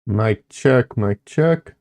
Mic check, mic check.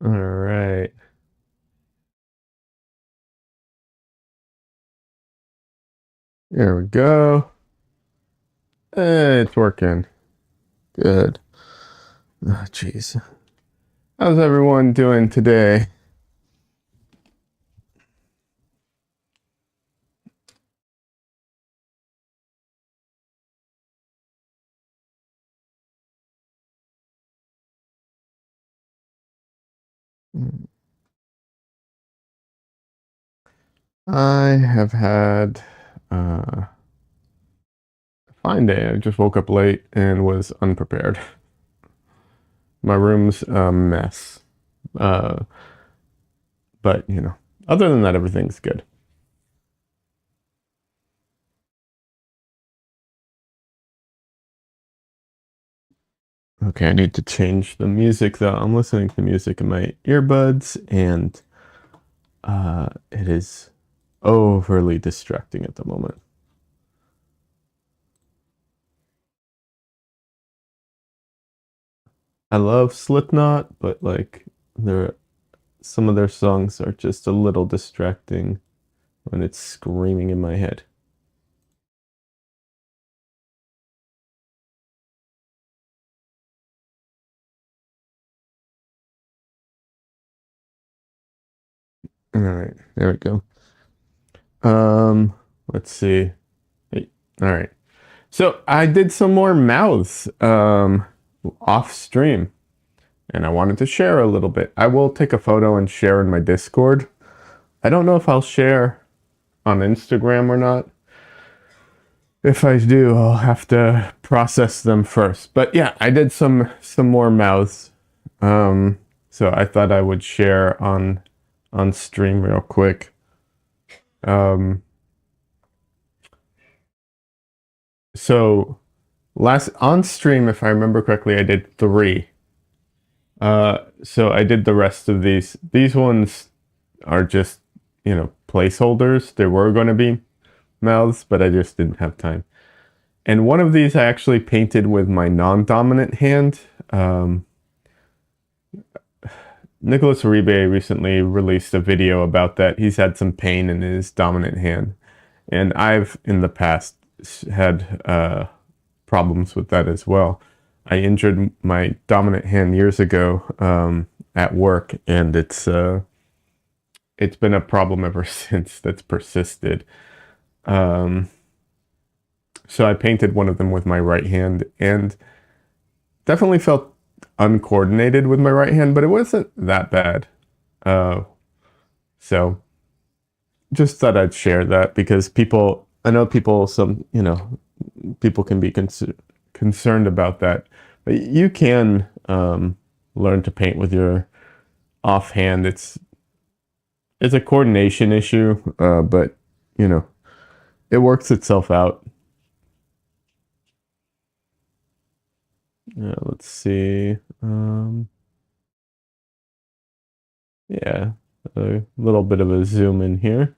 All right. There we go. Hey, it's working. Good. Oh, jeez. How's everyone doing today? I have had a fine day. I just woke up late and was unprepared. My room's a mess. Uh, but, other than that, everything's good. Okay, I need to change the music though. I'm listening to music in my earbuds and it is overly distracting at the moment. I love Slipknot, but like their some of their songs are just a little distracting when it's screaming in my head. All right, there we go. Um, let's see. Hey, all right. So I did some more mouths off stream and I wanted to share a little bit. I will take a photo and share in my Discord. I don't know if I'll share on Instagram or not. If I do, I'll have to process them first. But yeah, I did some more mouths. So I thought I would share on stream real quick. Um, so last on stream, if I remember correctly, I did three. So I did the rest of these. These ones are just, placeholders. There were going to be mouths, but I just didn't have time. And one of these I actually painted with my non-dominant hand. Nicholas Uribe recently released a video about that. He's had some pain in his dominant hand. And I've, in the past, had problems with that as well. I injured my dominant hand years ago at work, and it's been a problem ever since that's persisted. Um, so I painted one of them with my right hand, and definitely felt uncoordinated with my right hand, but it wasn't that bad. Uh, so just thought I'd share that because I know people, people can be concerned about that, but you can learn to paint with your offhand. It's a coordination issue, but you know, it works itself out. Yeah, let's see. Yeah, a little bit of a zoom in here.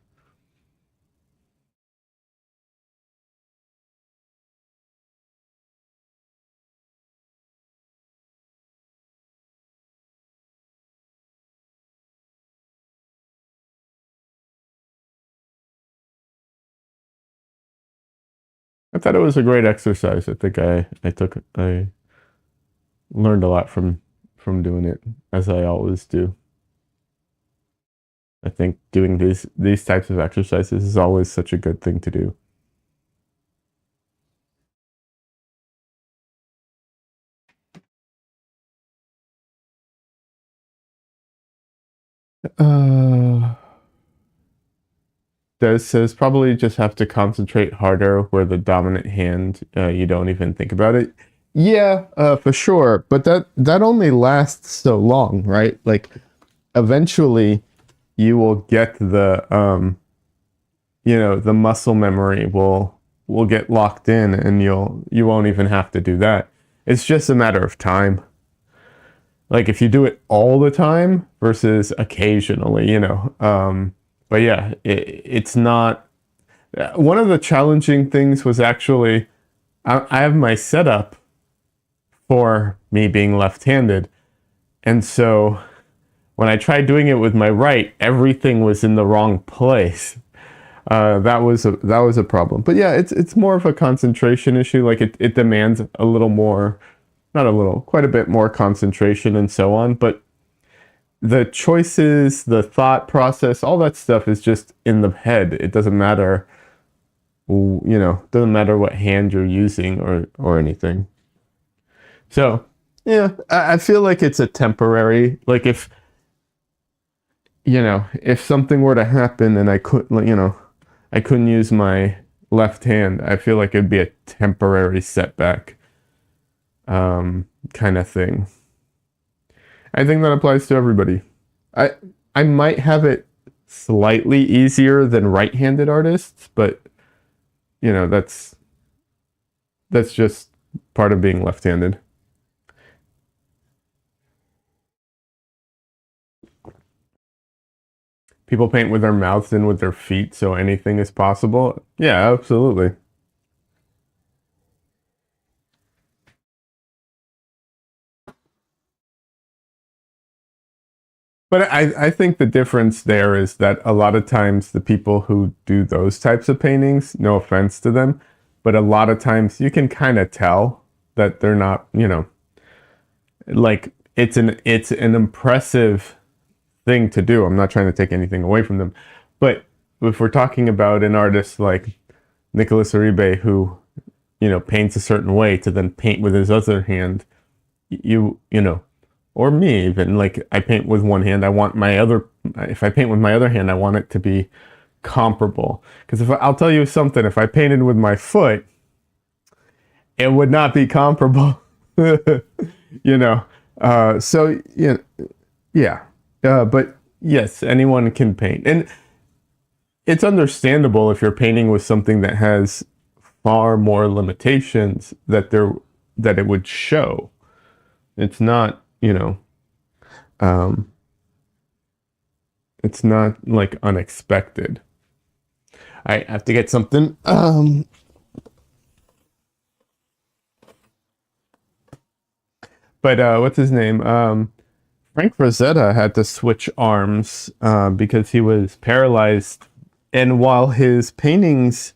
I thought it was a great exercise. I think I learned a lot from doing it, as I always do. I think doing these types of exercises is always such a good thing to do. Uh, Des says probably just have to concentrate harder where the dominant hand, you don't even think about it. Yeah, for sure. But that only lasts so long, right? Like eventually you will get the muscle memory will get locked in and you won't even have to do that. It's just a matter of time. Like if you do it all the time versus occasionally, but yeah, it's not. One of the challenging things was actually I have my setup for me being left-handed, and so when I tried doing it with my right, everything was in the wrong place. That was a problem. But yeah, it's more of a concentration issue. Like it demands a little more, not a little, quite a bit more concentration and so on. But the choices, the thought process, all that stuff is just in the head. It doesn't matter, doesn't matter what hand you're using or anything. So yeah, I feel like it's a temporary. Like if something were to happen and I couldn't use my left hand, I feel like it'd be a temporary setback, kind of thing. I think that applies to everybody. I I might have it slightly easier than right-handed artists, but that's just part of being left-handed. People paint with their mouths and with their feet, so anything is possible. Yeah, absolutely. But I think the difference there is that a lot of times the people who do those types of paintings, no offense to them, but a lot of times you can kind of tell that they're not, like it's an impressive thing to do. I'm not trying to take anything away from them. But if we're talking about an artist like Nicholas Uribe who, paints a certain way to then paint with his other hand, you know, or me even, like I paint with one hand, I want my other if I paint with my other hand, I want it to be comparable. Because if I'll tell you something, if I painted with my foot, it would not be comparable. you know. So yeah. But yes, anyone can paint. And it's understandable if you're painting with something that has far more limitations that it would show. It's not, um, it's not like unexpected. I have to get something. But what's his name? Frank Rosetta had to switch arms because he was paralyzed. And while his paintings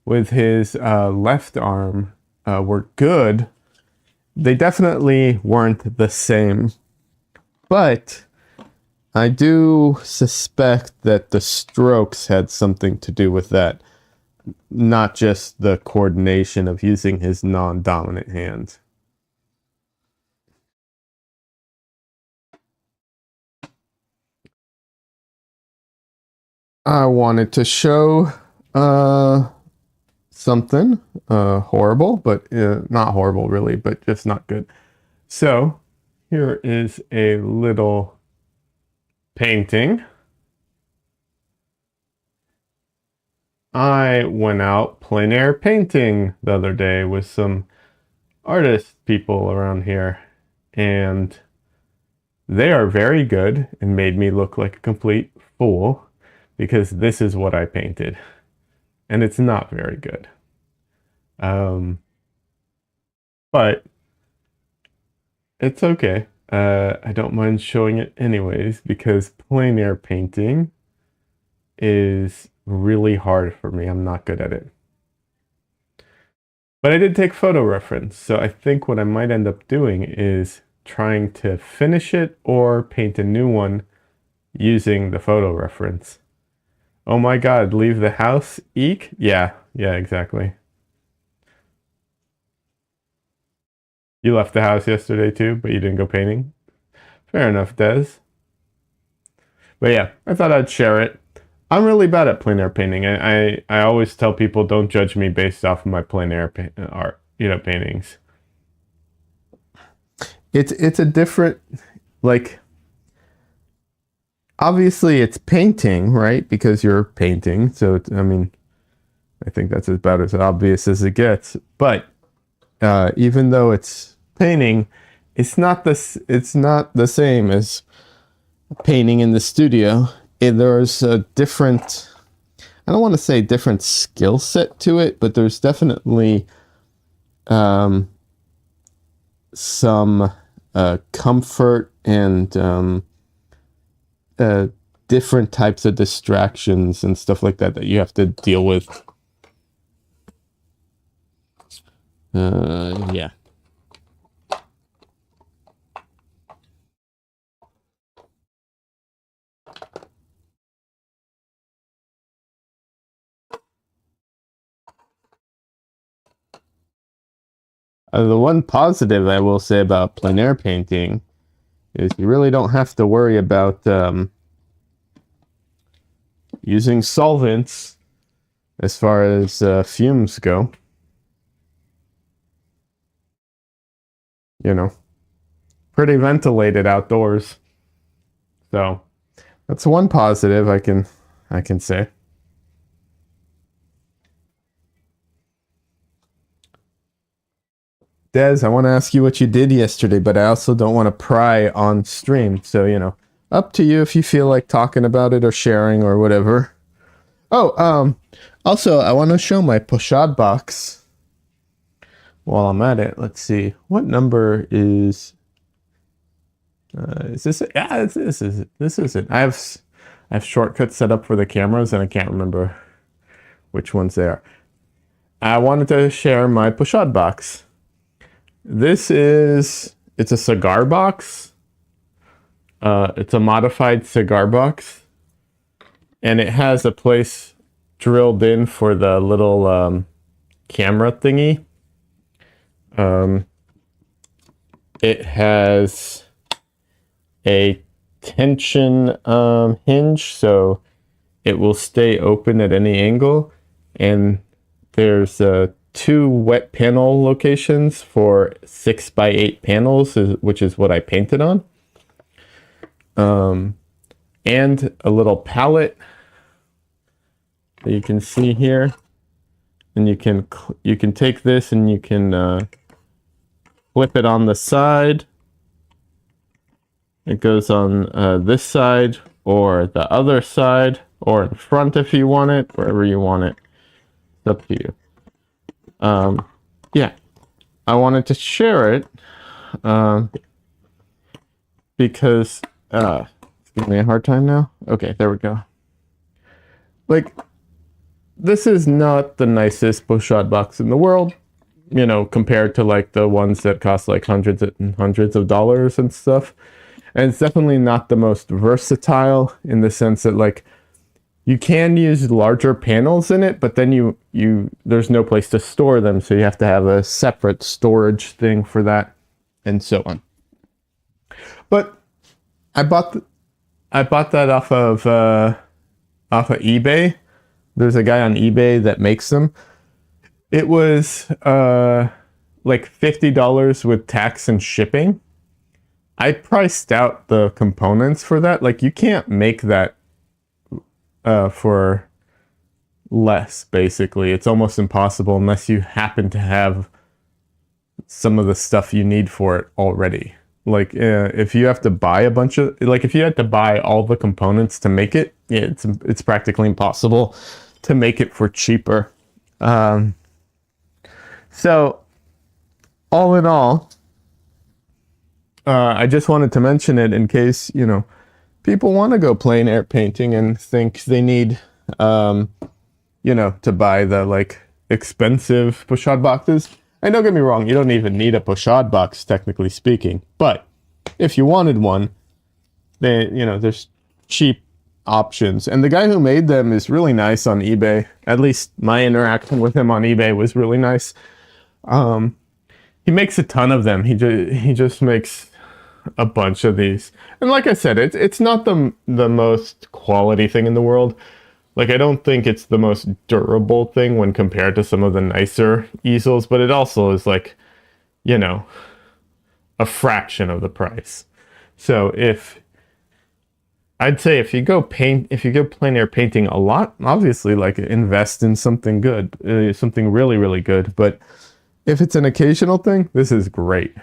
with his left arm were good, they definitely weren't the same. But I do suspect that the strokes had something to do with that, not just the coordination of using his non dominant hand. I wanted to show uh, something horrible, but not horrible really, but just not good. So here is a little painting. I went out plein air painting the other day with some artist people around here, and they are very good and made me look like a complete fool because this is what I painted, and it's not very good. But it's okay. I don't mind showing it anyways because plein air painting is really hard for me. I'm not good at it. But I did take photo reference, so I think what I might end up doing is trying to finish it or paint a new one using the photo reference. Oh my god, leave the house? Eek? Yeah, exactly. You left the house yesterday too, but you didn't go painting? Fair enough, Des. But yeah, I thought I'd share it. I'm really bad at plein air painting. I always tell people don't judge me based off of my plein air art, paintings. It's a different, like, obviously it's painting, right? Because you're painting. So I mean, I think that's about as obvious as it gets. But even though it's painting, it's not the same as painting in the studio. There's a different, I don't want to say different skill set to it, but there's definitely some comfort and different types of distractions and stuff like that that you have to deal with. Yeah. The one positive I will say about plein air painting is you really don't have to worry about using solvents as far as fumes go. Pretty ventilated outdoors. So that's one positive I can say. Des, I want to ask you what you did yesterday, but I also don't want to pry on stream. So, up to you if you feel like talking about it or sharing or whatever. Oh, also, I want to show my pochade box while I'm at it. Let's see. What number is this it? Yeah, this is it. This is it. I have shortcuts set up for the cameras, and I can't remember which ones they are. I wanted to share my pochade box. It's a cigar box. It's a modified cigar box. And it has a place drilled in for the little camera thingy. It has a tension hinge, so it will stay open at any angle. And there's 2 wet panel locations for 6x8 panels, which is what I painted on. And a little palette that you can see here. And you can take this and you can flip it on the side. It goes on this side or the other side or in front if you want it, wherever you want it. It's up to you. Yeah, I wanted to share it because it's giving me a hard time now. Okay, there we go. Like, this is not the nicest pochade box in the world, compared to like the ones that cost like hundreds and hundreds of dollars and stuff. And it's definitely not the most versatile in the sense that like you can use larger panels in it, but then there's no place to store them, so you have to have a separate storage thing for that, and so on. But I bought that off of eBay. There's a guy on eBay that makes them. It was like $50 with tax and shipping. I priced out the components for that. Like, you can't make that for less, basically. It's almost impossible unless you happen to have some of the stuff you need for it already. Like if you have to buy a bunch of like if you had to buy all the components to make it, yeah, it's practically impossible to make it for cheaper. Um, so all in all, I just wanted to mention it in case people want to go plein air painting and think they need um, to buy the like expensive pochade boxes. And don't get me wrong, you don't even need a pochade box, technically speaking. But if you wanted one, there's cheap options. And the guy who made them is really nice on eBay. At least my interaction with him on eBay was really nice. Um, he makes a ton of them. He just makes a bunch of these. And like I said, it's not the most quality thing in the world. Like I don't think it's the most durable thing when compared to some of the nicer easels, but it also is like, you know, a fraction of the price. So if I'd say if you go plein air painting a lot, obviously like invest in something good, something really really good. But if it's an occasional thing, this is great.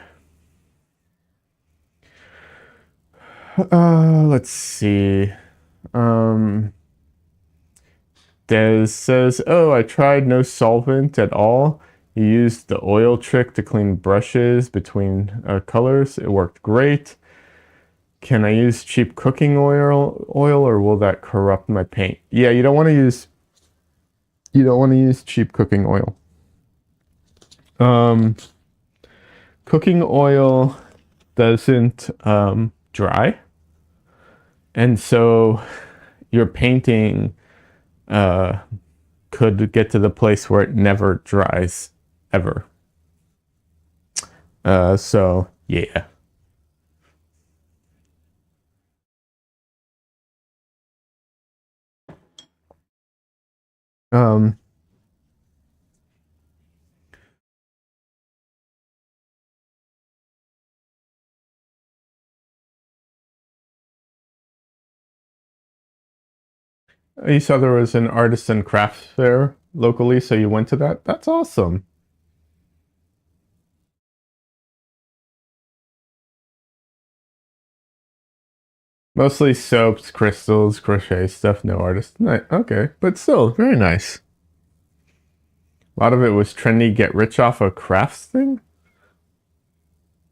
Let's see. Um, Des says, "Oh, I tried no solvent at all. You used the oil trick to clean brushes between colors. It worked great. Can I use cheap cooking oil, or will that corrupt my paint?" Yeah, you don't want to use cheap cooking oil. Um, Cooking oil doesn't dry, and so your painting uh, could get to the place where it never dries ever. So yeah. Um, you saw there was an artists and crafts fair locally, so you went to that. That's awesome. Mostly soaps, crystals, crochet stuff. No artist. Okay, but still very nice. A lot of it was trendy, get rich off of crafts thing.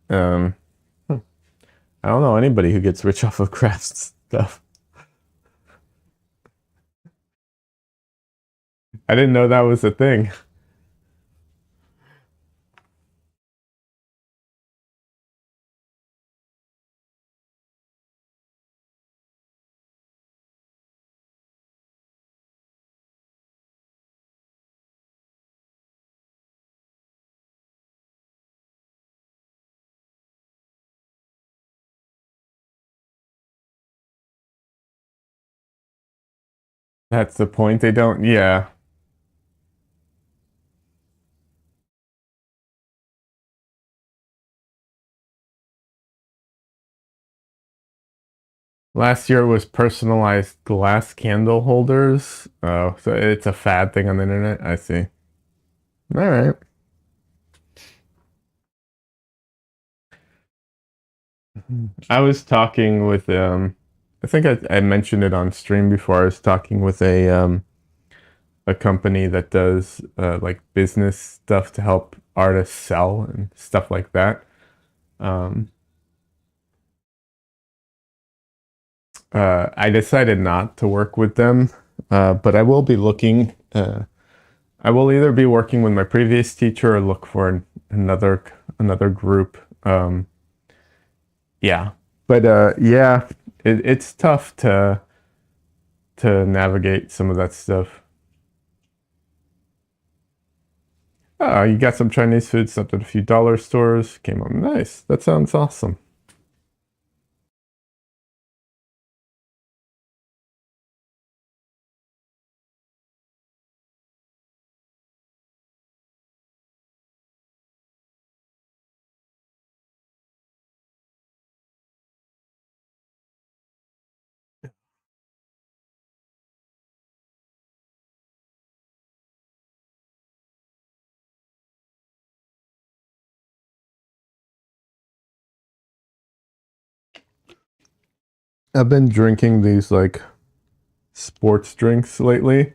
Um, I don't know anybody who gets rich off of crafts stuff. I didn't know that was a thing. That's the point. They don't. Yeah. Last year was personalized glass candle holders. Oh, so it's a fad thing on the internet. I see. All right. I was talking with I think I mentioned it on stream before. I was talking with a company that does like business stuff to help artists sell and stuff like that. Um, I decided not to work with them, but I will be looking. I will either be working with my previous teacher or look for another group. Yeah, but yeah, it's tough to navigate some of that stuff. You got some Chinese food, stopped at a few dollar stores, came home. Nice. That sounds awesome. I've been drinking these like sports drinks lately.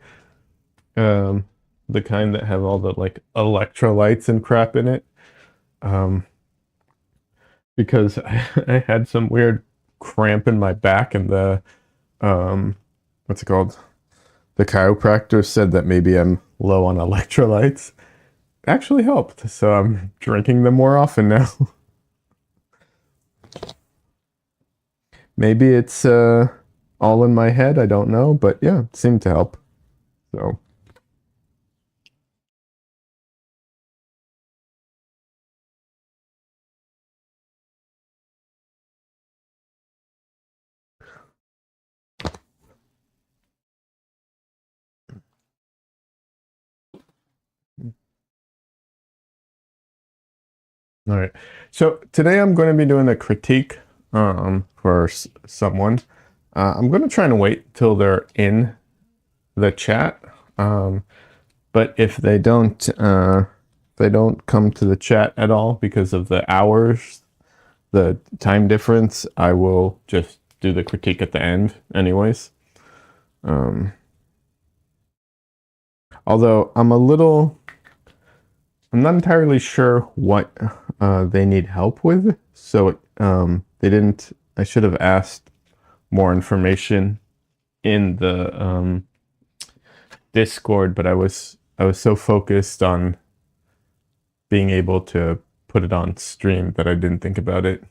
Um, the kind that have all the like electrolytes and crap in it. Um, because I had some weird cramp in my back and the what's it called? The chiropractor said that maybe I'm low on electrolytes. Actually helped. So I'm drinking them more often now. Maybe it's all in my head, I don't know, but yeah, it seemed to help. So all right. So today I'm going to be doing a critique for someone. I'm going to try and wait till they're in the chat. But if they don't come to the chat at all because of the hours, the time difference, I will just do the critique at the end anyways. Although I'm not entirely sure what they need help with. So they didn't. I should have asked more information in the Discord, but I was so focused on being able to put it on stream that I didn't think about it.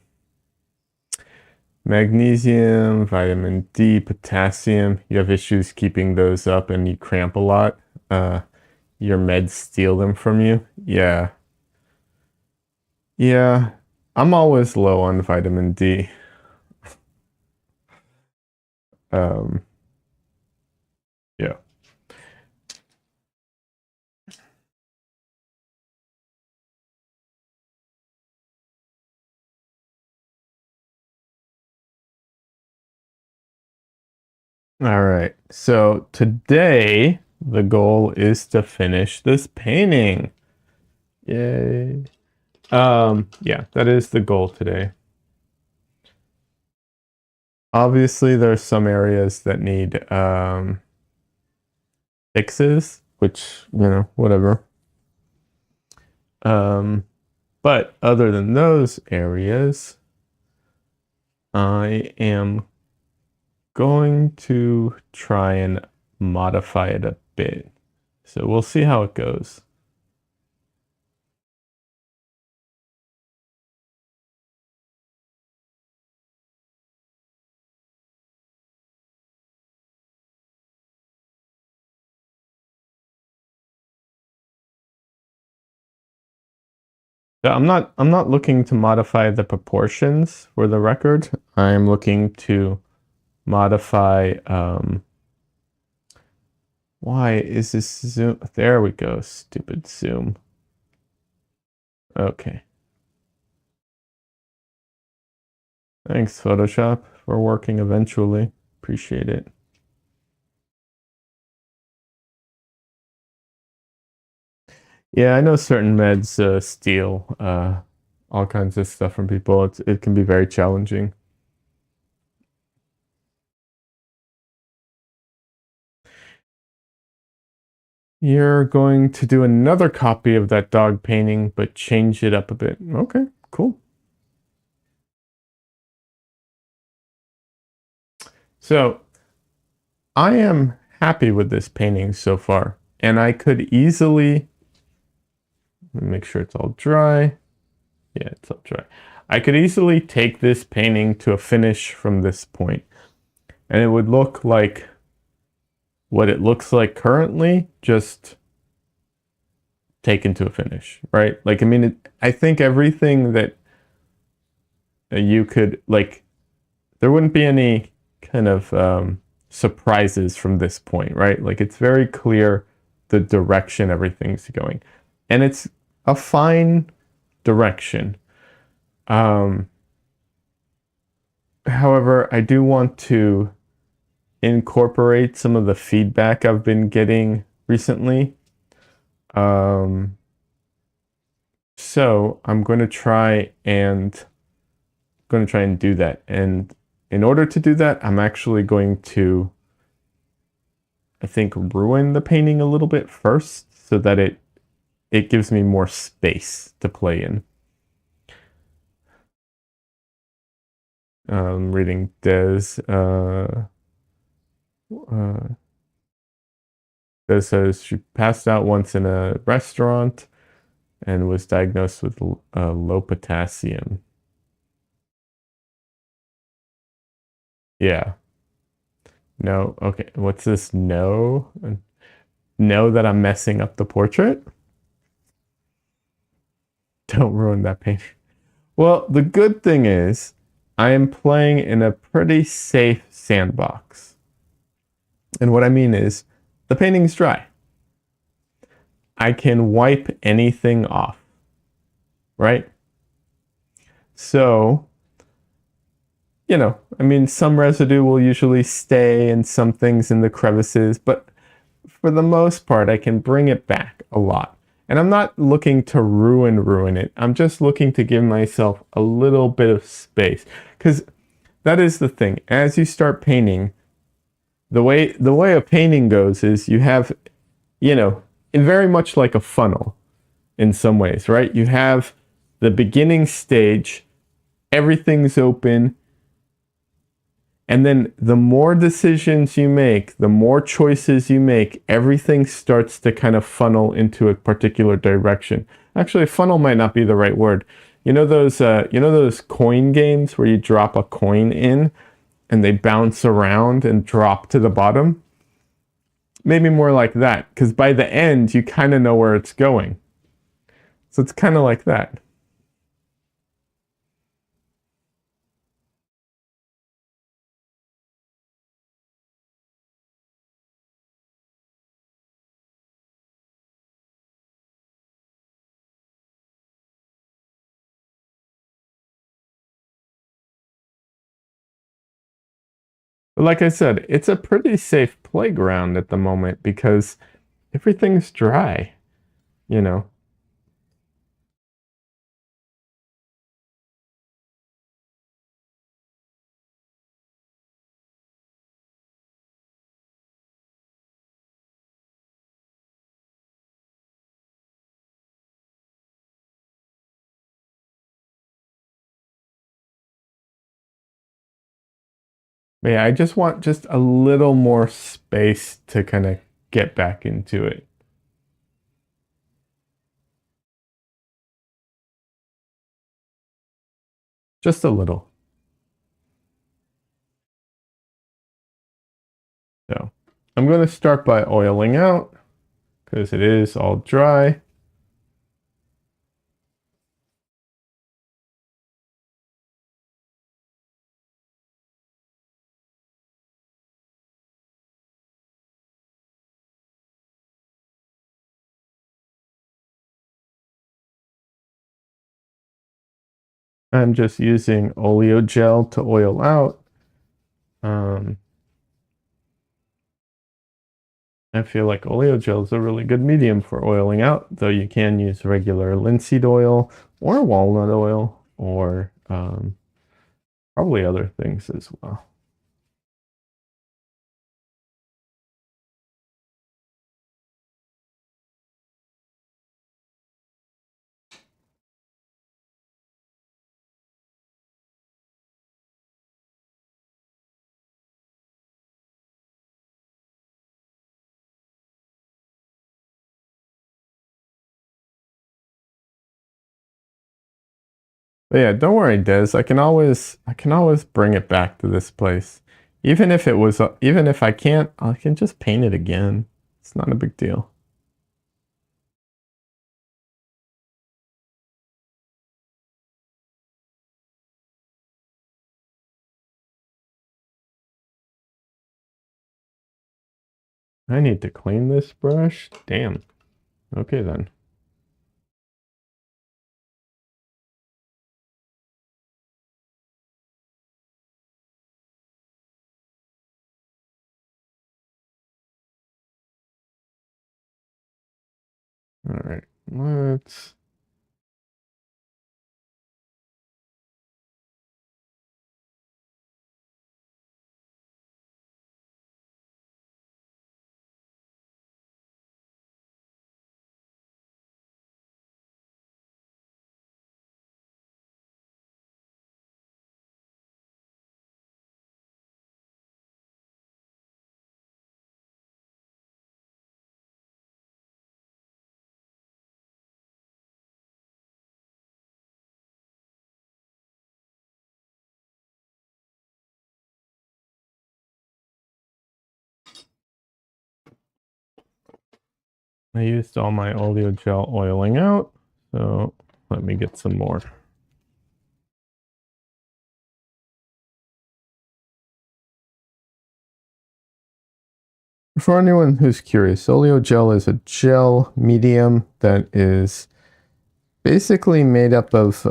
Magnesium, vitamin D, potassium. You have issues keeping those up, and you cramp a lot. Your meds steal them from you. Yeah. Yeah, I'm always low on vitamin D. Um, yeah. All right. So today the goal is to finish this painting. Yay. Yeah, that is the goal today. Obviously, there's some areas that need fixes, which, you know, whatever. But other than those areas, I am going to try and modify it a bit. So we'll see how it goes. So I'm not looking to modify the proportions for the record. I'm looking to modify why is this zoom? There we go, stupid zoom. Okay. Thanks, Photoshop, for working eventually. Appreciate it. Yeah, I know certain meds steal all kinds of stuff from people. It can be very challenging. You're going to do another copy of that dog painting, but change it up a bit. Okay, cool. So I am happy with this painting so far, and I could easily make sure it's all dry. Yeah, it's all dry. I could easily take this painting to a finish from this point, and it would look like what it looks like currently, just taken to a finish, right? Like, I mean, I think everything that you could, like, there wouldn't be any kind of surprises from this point, right? Like, it's very clear the direction everything's going. And it's a fine direction. However, I do want to incorporate some of the feedback I've been getting recently. So I'm going to try and do that. And in order to do that, I'm actually going to, I think, ruin the painting a little bit first so that it gives me more space to play in. Reading Des. Des says she passed out once in a restaurant and was diagnosed with low potassium. Yeah. No. Okay. What's this? No. Know that I'm messing up the portrait? Don't ruin that painting. Well, the good thing is I am playing in a pretty safe sandbox. And what I mean is the painting's dry. I can wipe anything off, right? So, I mean, some residue will usually stay and some things in the crevices, but for the most part, I can bring it back a lot. And I'm not looking to ruin it. I'm just looking to give myself a little bit of space. Because that is the thing. As you start painting, the way a painting goes is you have, very much like a funnel in some ways, right? You have the beginning stage, everything's open, and then the more decisions you make, the more choices you make, everything starts to kind of funnel into a particular direction. Actually, funnel might not be the right word. You know those coin games where you drop a coin in and they bounce around and drop to the bottom? Maybe more like that, because by the end, you kind of know where it's going. So it's kind of like that. But like I said, it's a pretty safe playground at the moment because everything's dry, you know. But yeah, I just want just a little more space to kind of get back into it. Just a little. So I'm going to start by oiling out because it is all dry. I'm just using oleo gel to oil out. Um, I feel like oleo gel is a really good medium for oiling out, though you can use regular linseed oil or walnut oil or probably other things as well. But yeah, don't worry, Des. I can always bring it back to this place. Even if I can't, I can just paint it again. It's not a big deal. I need to clean this brush. Damn. Okay then. All right. Let's I used all my oleo gel oiling out, so let me get some more. For anyone who's curious, oleo gel is a gel medium that is basically made up of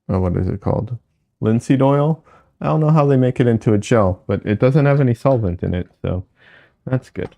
what is it called? Linseed oil. I don't know how they make it into a gel, but it doesn't have any solvent in it, so that's good.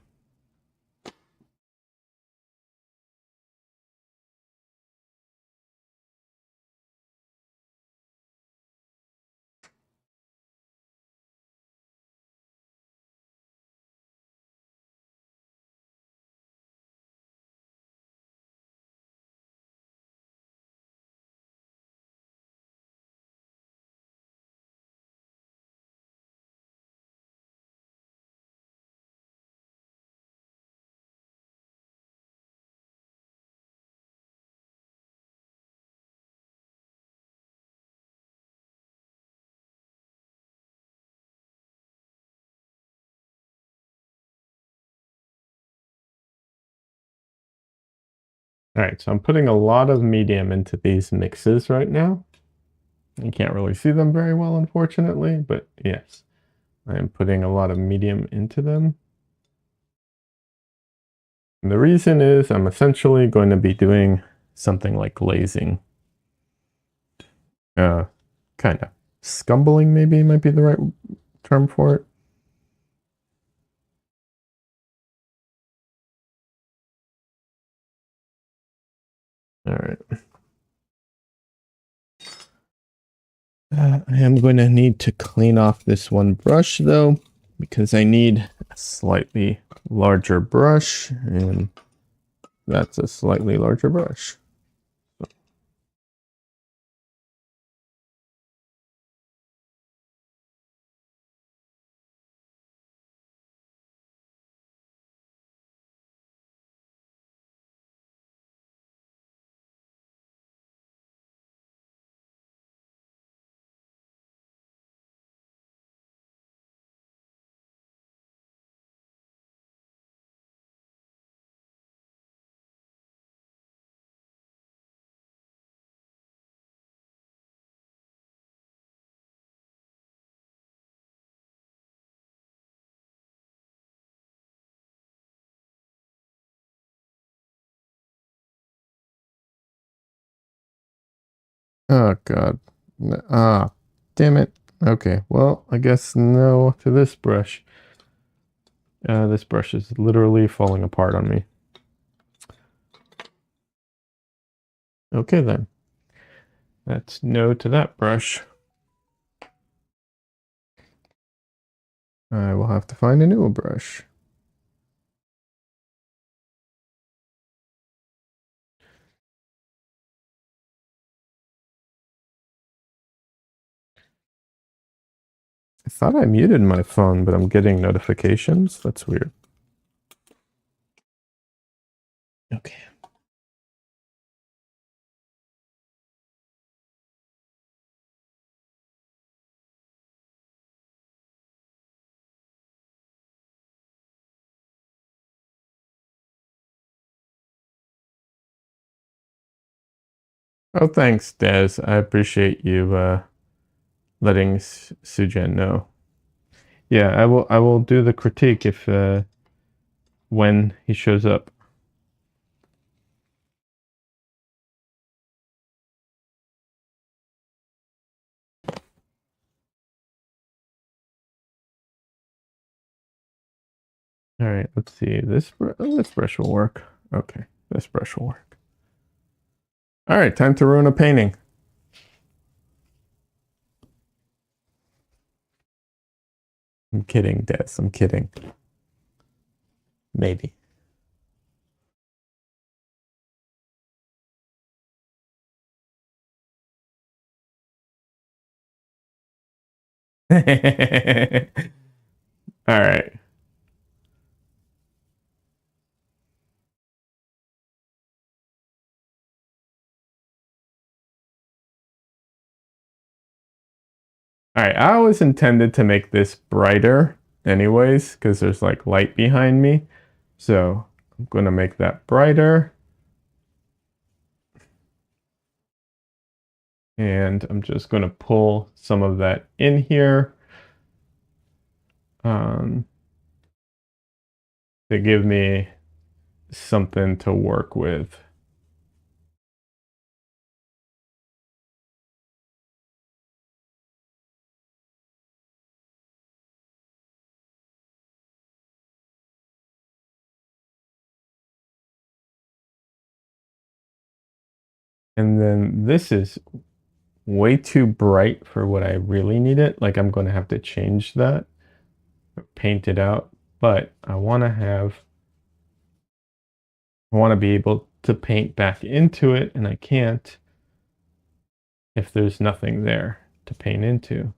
All right, so I'm putting a lot of medium into these mixes right now. You can't really see them very well, unfortunately, but yes, I am putting a lot of medium into them. And the reason is I'm essentially going to be doing something like glazing. Kind of. Scumbling maybe might be the right term for it. All right. I am going to need to clean off this one brush though, because I need a slightly larger brush, and that's a slightly larger brush. Oh God. Ah, damn it. Okay, well, I guess no to this brush. This brush is literally falling apart on me. Okay then. That's no to that brush. I will have to find a new brush. I thought I muted my phone, but I'm getting notifications. That's weird. Okay. Oh, thanks, Des. I appreciate you letting Sujan know. Yeah, I will do the critique if when he shows up. All right, let's see. This brush will work. Okay, this brush will work. All right, time to ruin a painting. I'm kidding, Des. I'm kidding. Maybe. All right. All right, I always intended to make this brighter, anyways, because there's like light behind me. So I'm going to make that brighter. And I'm just going to pull some of that in here um, to give me something to work with. And then this is way too bright for what I really need it. Like I'm going to have to change that, paint it out, but I want to be able to paint back into it, and I can't if there's nothing there to paint into.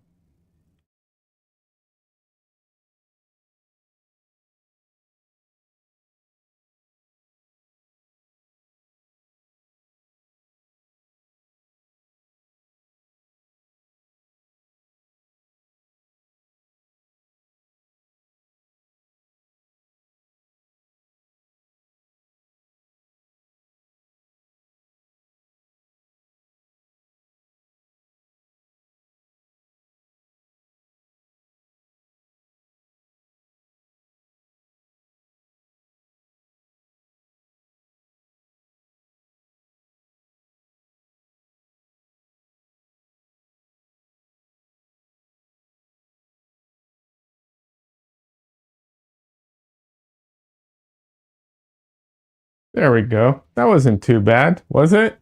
There we go. That wasn't too bad, was it?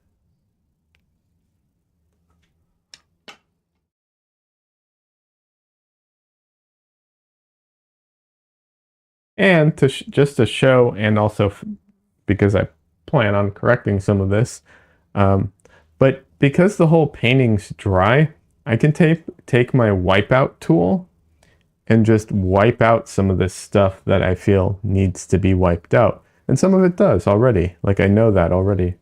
And to just to show, and also because I plan on correcting some of this, um, but because the whole painting's dry, I can take my wipeout tool and just wipe out some of this stuff that I feel needs to be wiped out. And some of it does already. Like I know that already.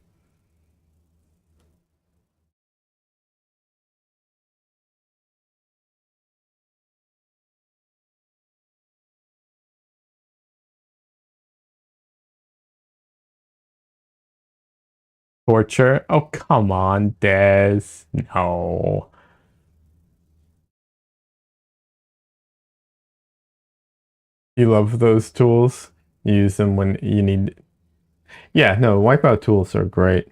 Torture? Oh, come on, Des. No. You love those tools? You use them when you need. Yeah, no, wipeout tools are great.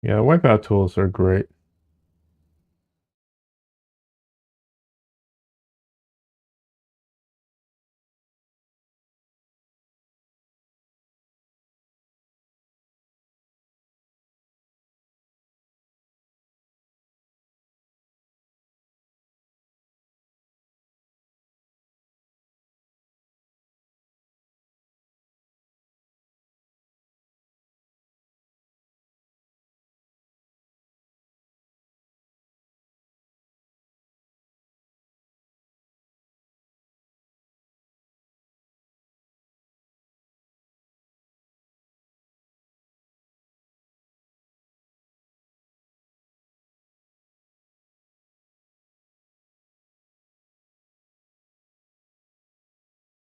Yeah, wipeout tools are great.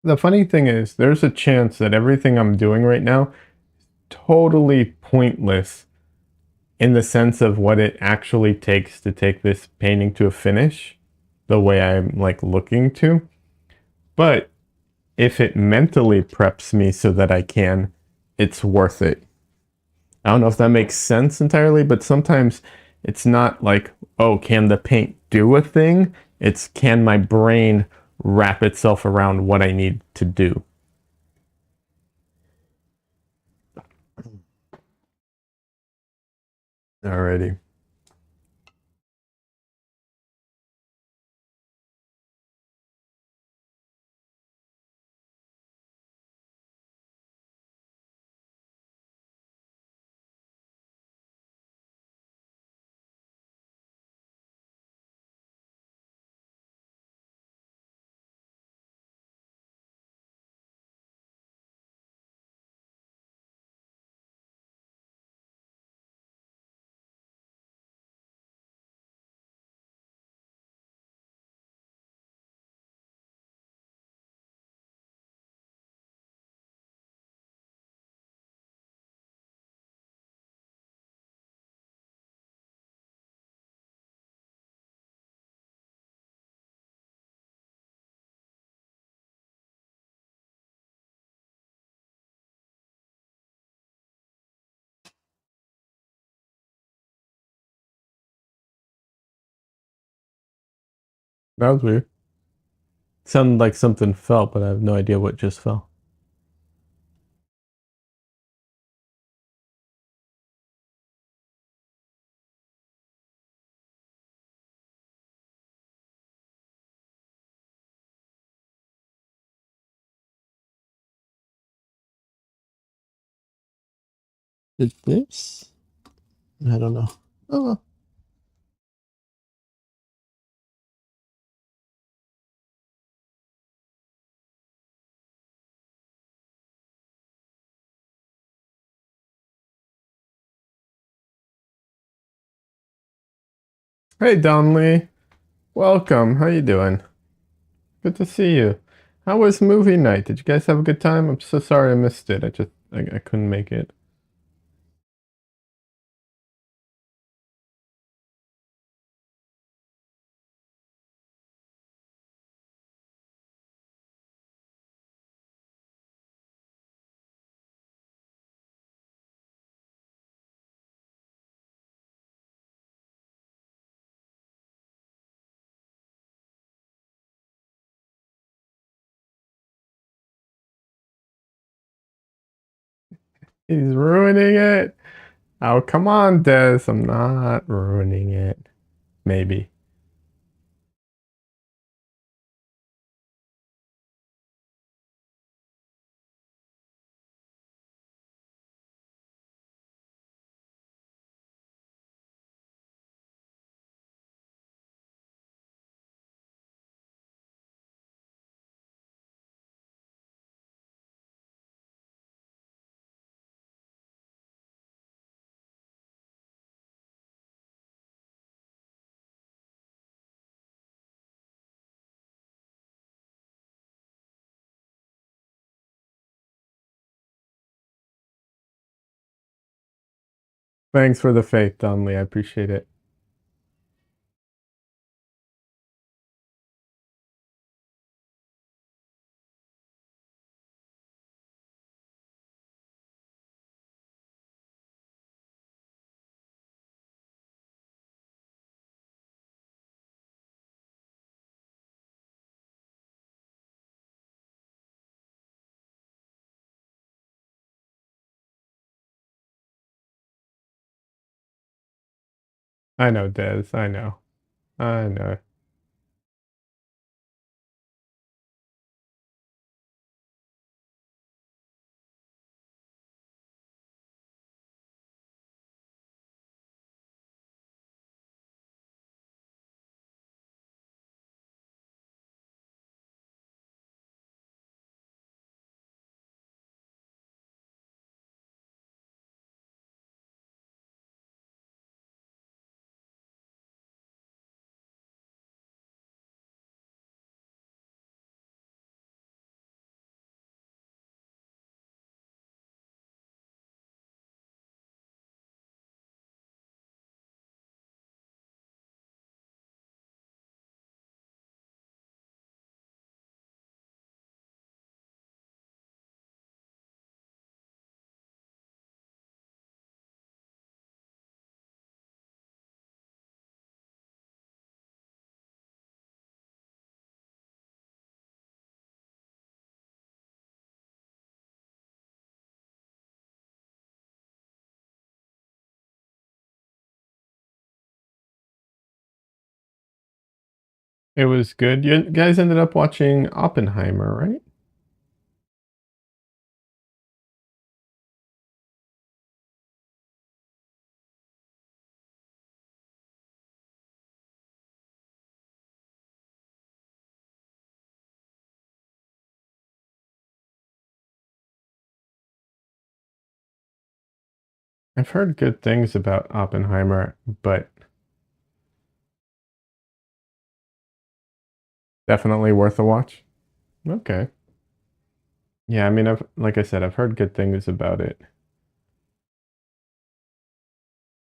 The funny thing is, there's a chance that everything I'm doing right now totally pointless in the sense of what it actually takes to take this painting to a finish the way I'm like looking to. But if it mentally preps me so that I can, it's worth it. I don't know if that makes sense entirely, but sometimes it's not like, oh, can the paint do a thing? It's can my brain wrap itself around what I need to do. Alrighty. That was weird. Sounded like something fell, but I have no idea what just fell. Did this? I don't know. Oh well. Hey Donley, welcome. How you doing? Good to see you. How was movie night? Did you guys have a good time? I'm so sorry I missed it. I couldn't make it. He's ruining it. Oh, come on, Des. I'm not ruining it. Maybe. Thanks for the faith, Donley. I appreciate it. I know, Des. I know. I know. It was good. You guys ended up watching Oppenheimer, right? I've heard good things about Oppenheimer, but definitely worth a watch. Okay. Yeah, I mean, I've like I said, I've heard good things about it.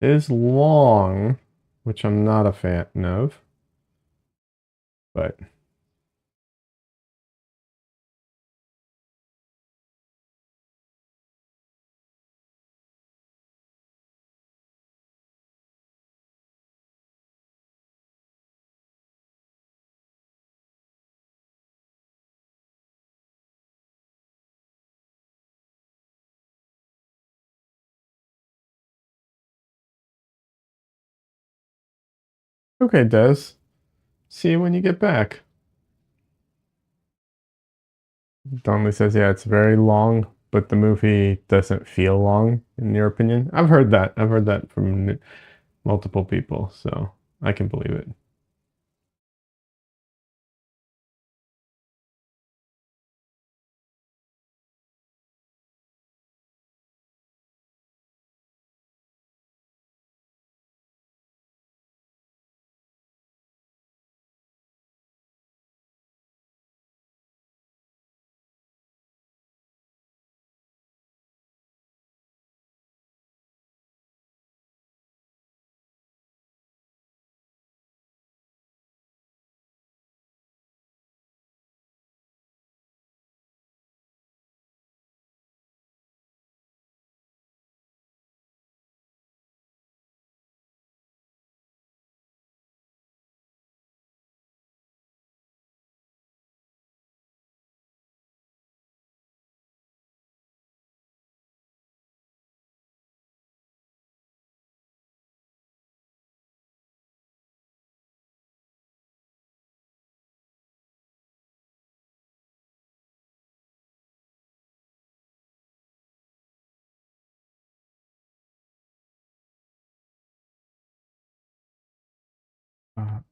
It is long, which I'm not a fan of, but okay, Des. See you when you get back. Donnelly says, yeah, it's very long, but the movie doesn't feel long, in your opinion. I've heard that. I've heard that from multiple people, so I can believe it.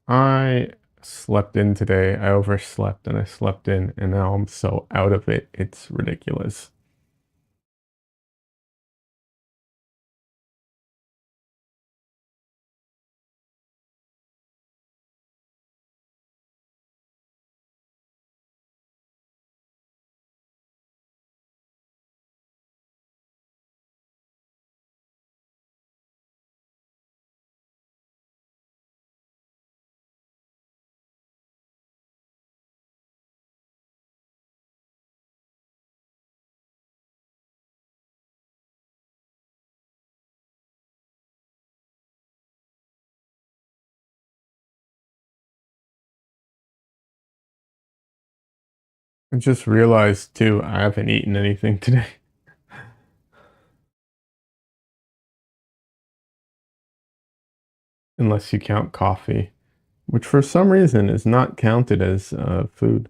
I slept in today. I overslept and I slept in, and now I'm so out of it. It's ridiculous. I just realized too, I haven't eaten anything today, unless you count coffee, which for some reason is not counted as food.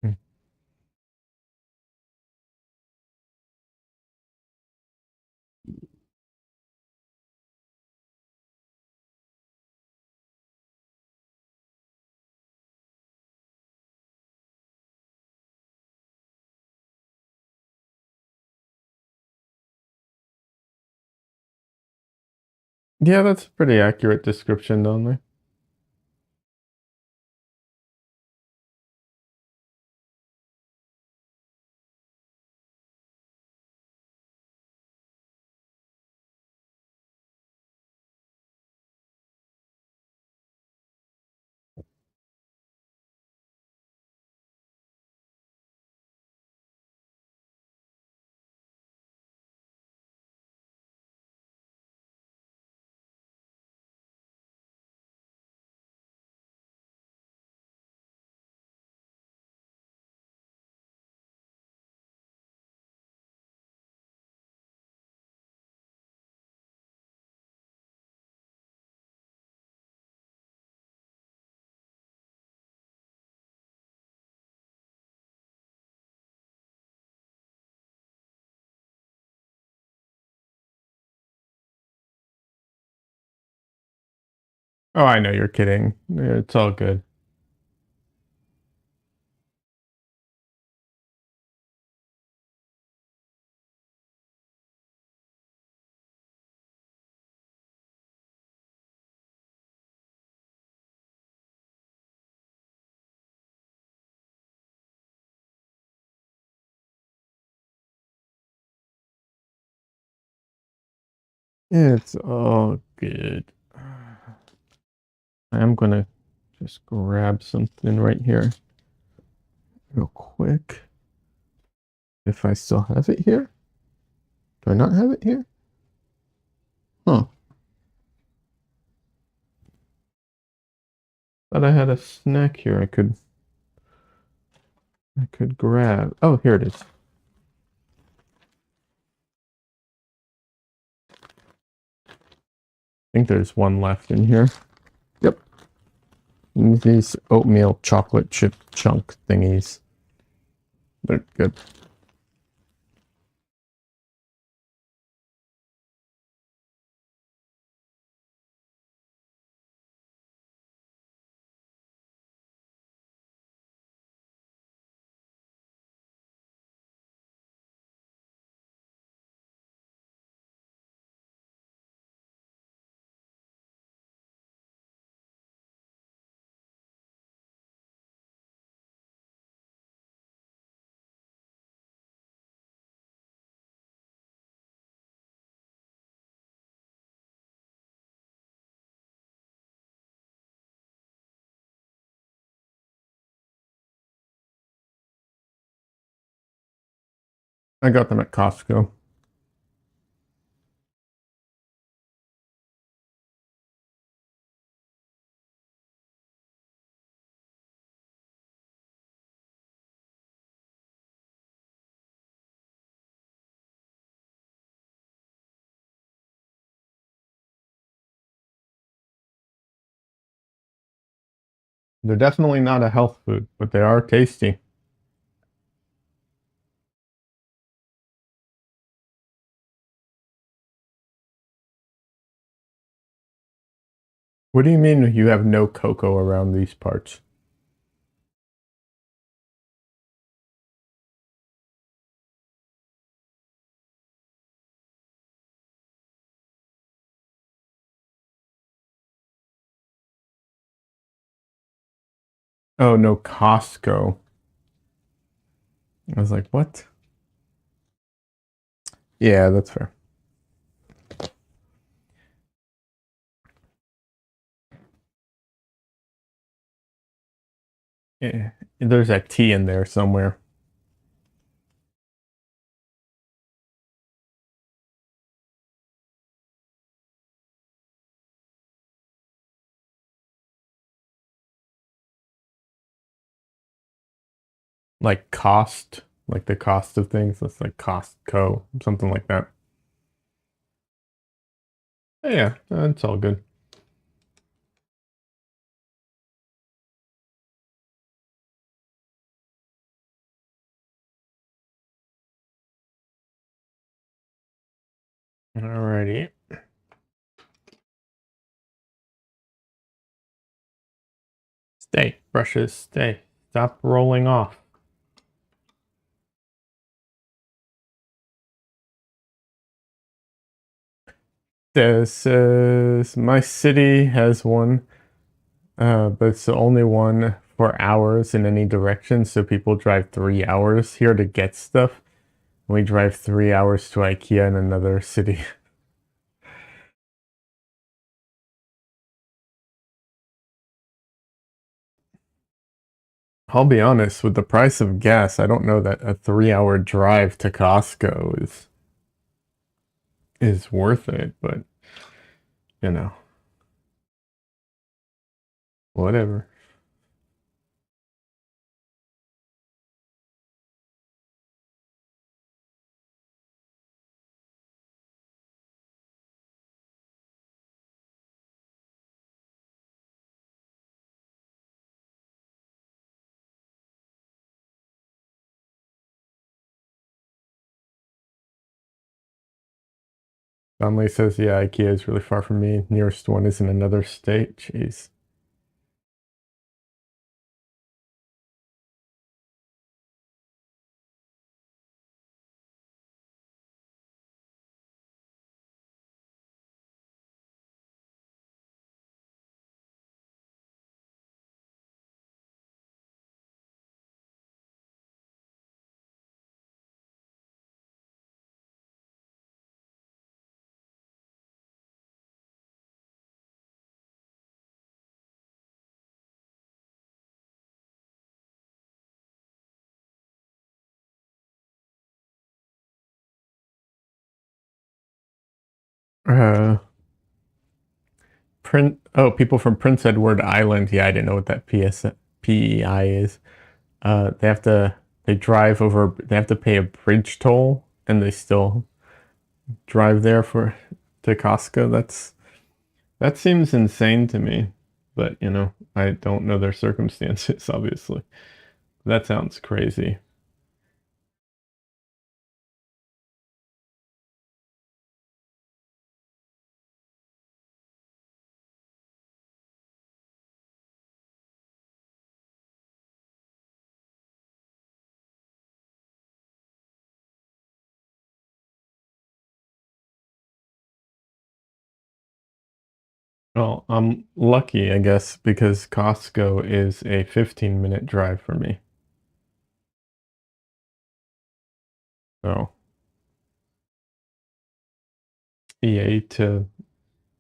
Mm. Yeah, that's a pretty accurate description, don't they? Oh, I know you're kidding. It's all good. It's all good. I am gonna just grab something right here real quick. If I still have it here. Do I not have it here? Huh. Thought I had a snack here I could grab. Oh, here it is. I think there's one left in here. Yep. These oatmeal chocolate chip chunk thingies. They're good. I got them at Costco. They're definitely not a health food, but they are tasty. What do you mean you have no cocoa around these parts? Oh, no Costco. I was like, what? Yeah, that's fair. Yeah, there's a T in there somewhere. Like cost, like the cost of things. That's like Costco, something like that. Yeah, it's all good. Alrighty. Stay. Brushes, stay. Stop rolling off. This is my city has one, but it's the only one for hours in any direction. So people drive 3 hours here to get stuff. We drive 3 hours to IKEA in another city. I'll be honest, with the price of gas, I don't know that a 3 hour drive to Costco is worth it, but you know, whatever. Donley says, yeah, IKEA is really far from me. Nearest one is in another state. Jeez. Uh, people from Prince Edward Island. Yeah, I didn't know what that PEI is. They have to, they drive over, they have to pay a bridge toll and they still drive there to Costco. That seems insane to me, but I don't know their circumstances, obviously. That sounds crazy. Well, I'm lucky, I guess, because Costco is a 15-minute drive for me. So, EA to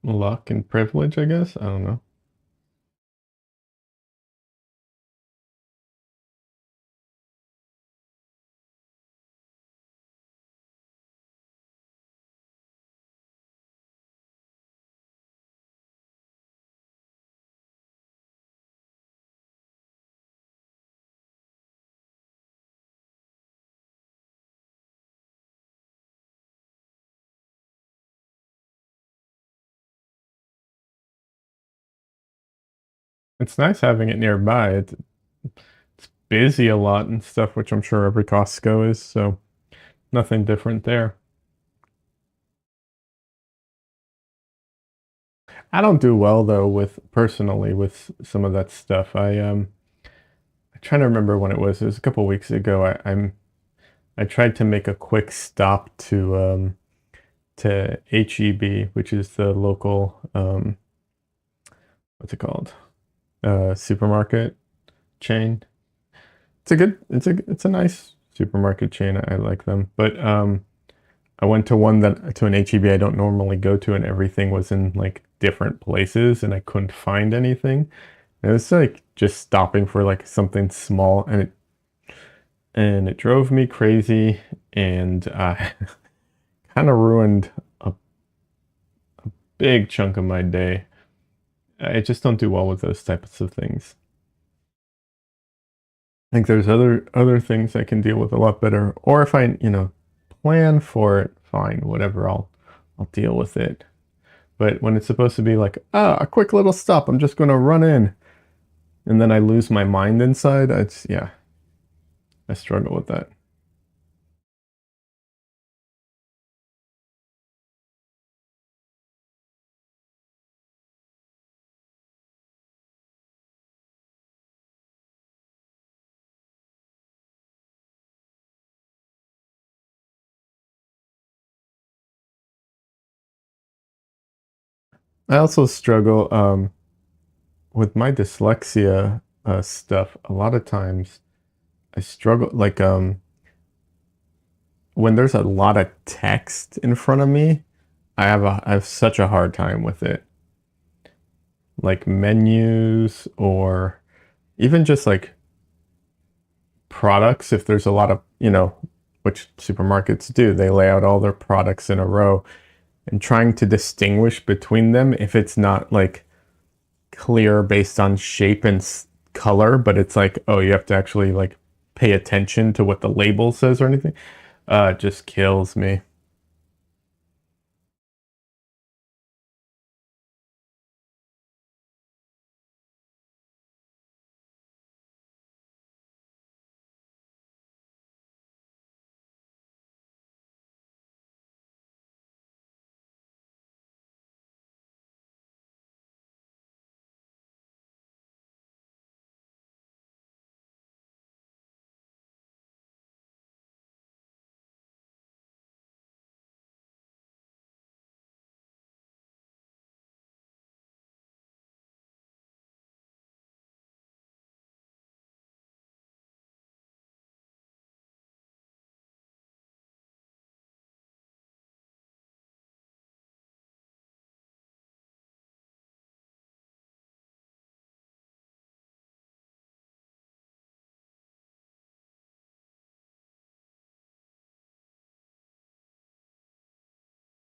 luck and privilege, I guess. I don't know. It's nice having it nearby. It's busy a lot and stuff, which I'm sure every Costco is, so nothing different there. I don't do well though with personally with some of that stuff. I'm trying to remember when it was. It was a couple weeks ago. I tried to make a quick stop to HEB, which is the local what's it called? Supermarket chain. It's a nice supermarket chain. I like them. But I went to an HEB I don't normally go to, and everything was in like different places, and I couldn't find anything. It was like just stopping for like something small, and it drove me crazy, and kind of ruined a big chunk of my day. I just don't do well with those types of things. I think there's other things I can deal with a lot better, or if I plan for it, fine, whatever, I'll deal with it. But when it's supposed to be like, a quick little stop, I'm just going to run in, and then I lose my mind inside, yeah, I struggle with that. I also struggle with my dyslexia stuff. A lot of times I struggle like when there's a lot of text in front of me, I have such a hard time with it. Like menus or even just like products, if there's a lot of which supermarkets do, they lay out all their products in a row, and trying to distinguish between them if it's not like clear based on shape and color, but it's like, oh, you have to actually like pay attention to what the label says or anything. It just kills me.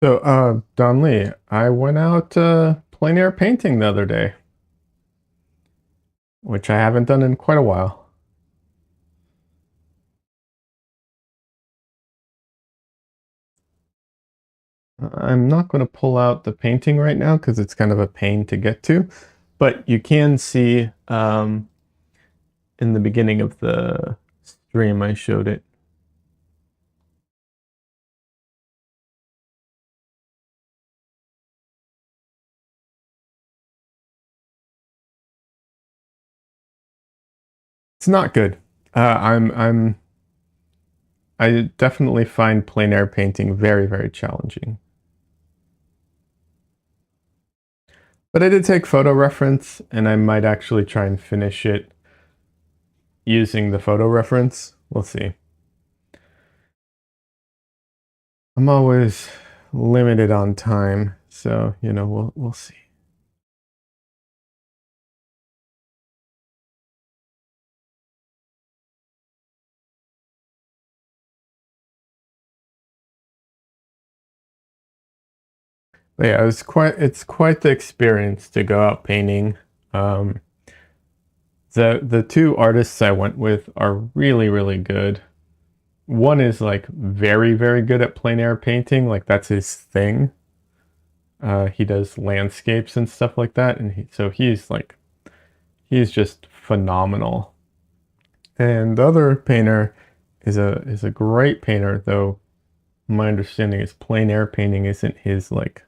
Don Lee, I went out plein air painting the other day, which I haven't done in quite a while. I'm not going to pull out the painting right now because it's kind of a pain to get to, but you can see in the beginning of the stream I showed it. It's not good. I definitely find plein air painting very, very challenging. But I did take photo reference, and I might actually try and finish it using the photo reference. We'll see. I'm always limited on time, so we'll see. But yeah, it's quite the experience to go out painting. Um, the two artists I went with are really, really good. One is like very, very good at plein air painting, like that's his thing. He does landscapes and stuff like that, and so he's just phenomenal. And the other painter is a great painter, though my understanding is plein air painting isn't his like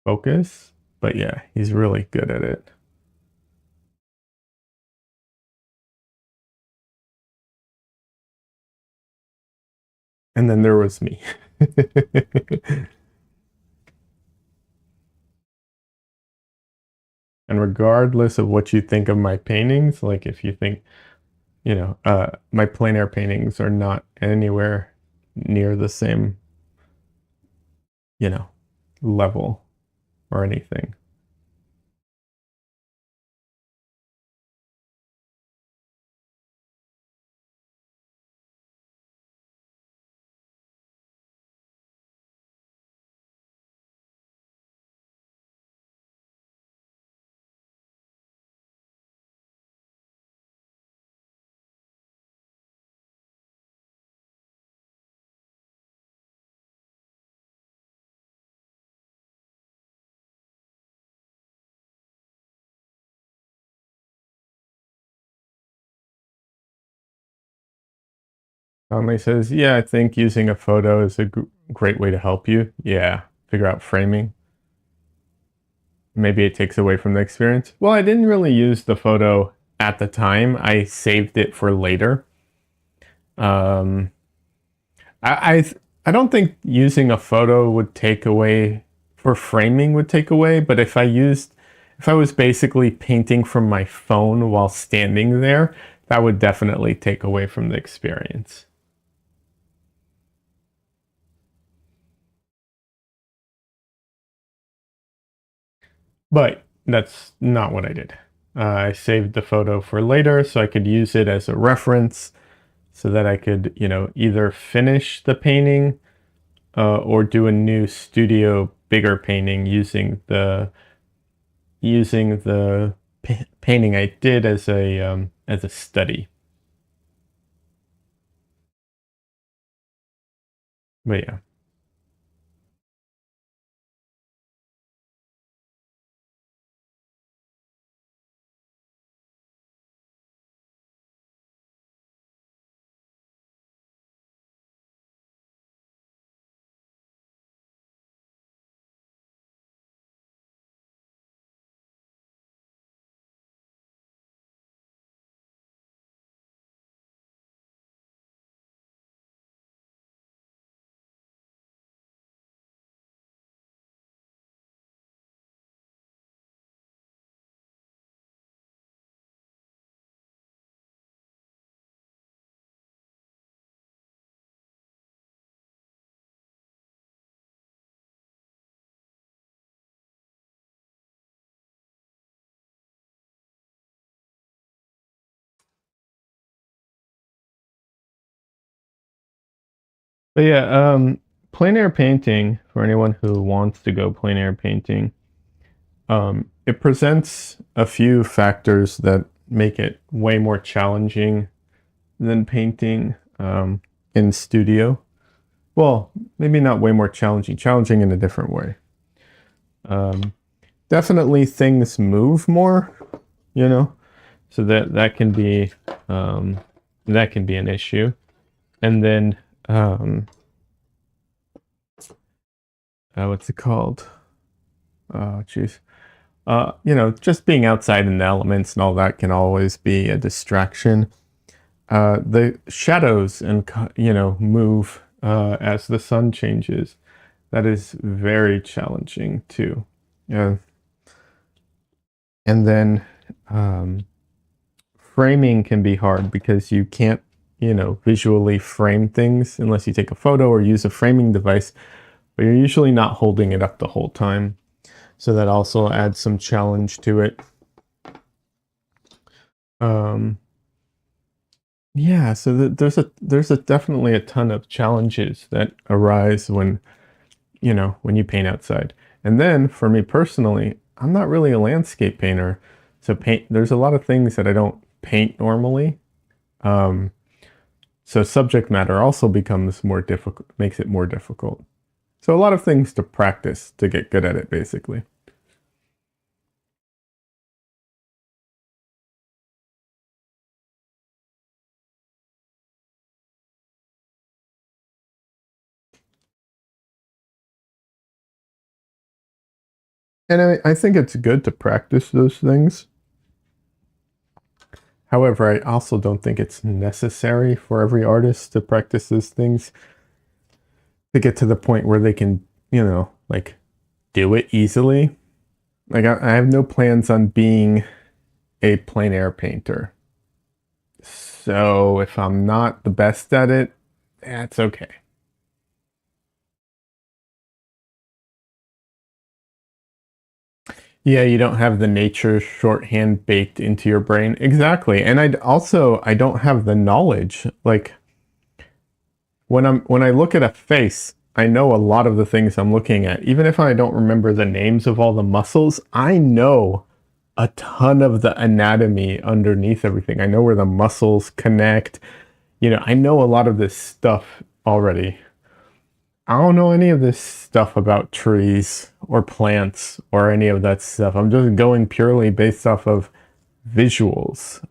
focus, but yeah, he's really good at it. And then there was me. And regardless of what you think of my paintings, like if you think, my plein air paintings are not anywhere near the same, you know, level or anything. Conley says, yeah, I think using a photo is a great way to help you. Yeah, figure out framing. Maybe it takes away from the experience. Well, I didn't really use the photo at the time. I saved it for later. Um, I don't think using a photo would take away for framing would take away, but if I was basically painting from my phone while standing there, that would definitely take away from the experience. But that's not what I did. I saved the photo for later so I could use it as a reference so that I could, either finish the painting or do a new studio bigger painting using the painting I did as a study. But yeah. But yeah, plein air painting, for anyone who wants to go plein air painting, it presents a few factors that make it way more challenging than painting in studio. Well, maybe not way more challenging, challenging in a different way. Definitely things move more, you know, so that can be an issue. And then what's it called? Oh, geez. Just being outside in the elements and all that can always be a distraction. The shadows and move as the sun changes. That is very challenging too. Yeah. And then framing can be hard because you can't, visually frame things unless you take a photo or use a framing device, but you're usually not holding it up the whole time. So that also adds some challenge to it. Yeah, so there's definitely a ton of challenges that arise when you paint outside. And then for me personally, I'm not really a landscape painter, so there's a lot of things that I don't paint normally. So subject matter also becomes more difficult, makes it more difficult. So a lot of things to practice to get good at it, basically. And I think it's good to practice those things. However, I also don't think it's necessary for every artist to practice those things to get to the point where they can, like do it easily. Like I have no plans on being a plein air painter. So if I'm not the best at it, that's okay. Yeah, you don't have the nature shorthand baked into your brain. Exactly. And I don't have the knowledge. Like when I look at a face, I know a lot of the things I'm looking at. Even if I don't remember the names of all the muscles, I know a ton of the anatomy underneath everything. I know where the muscles connect. I know a lot of this stuff already. I don't know any of this stuff about trees or plants or any of that stuff. I'm just going purely based off of visuals.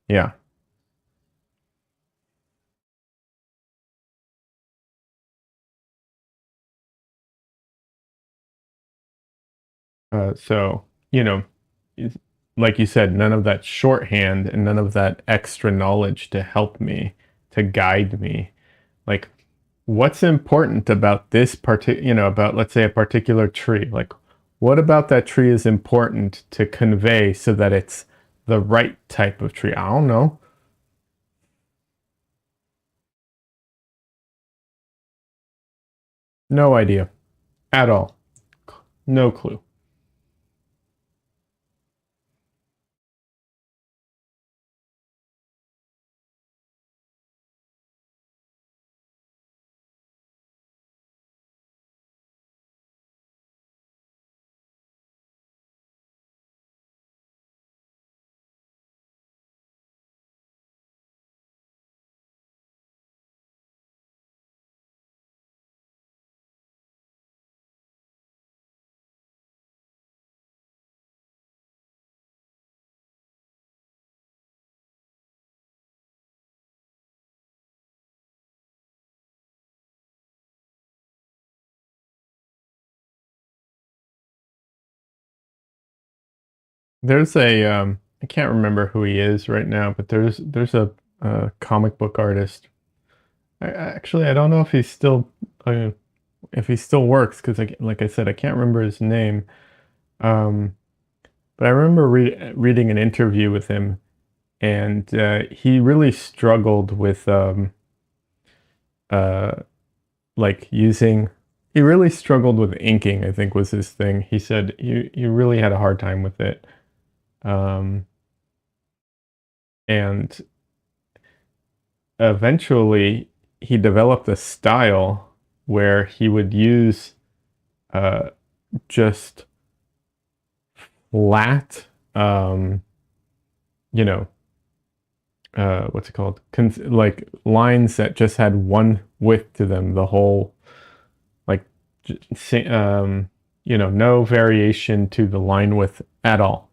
Yeah. So, like you said, none of that shorthand and none of that extra knowledge to help me, to guide me. Like, what's important about this about, let's say, a particular tree? Like, what about that tree is important to convey so that it's the right type of tree? I don't know. No idea at all. No clue. There's I can't remember who he is right now, but there's a comic book artist. Actually, I don't know uh, if he still works because, like I said, I can't remember his name. Um, but I remember reading an interview with him, and he really struggled with uh, like using. He really struggled with inking, I think was his thing. He said he really had a hard time with it. Um, and eventually he developed a style where he would use uh, just flat, um, you know, what's it called? Like lines that just had one width to them, the whole, like, no variation to the line width at all,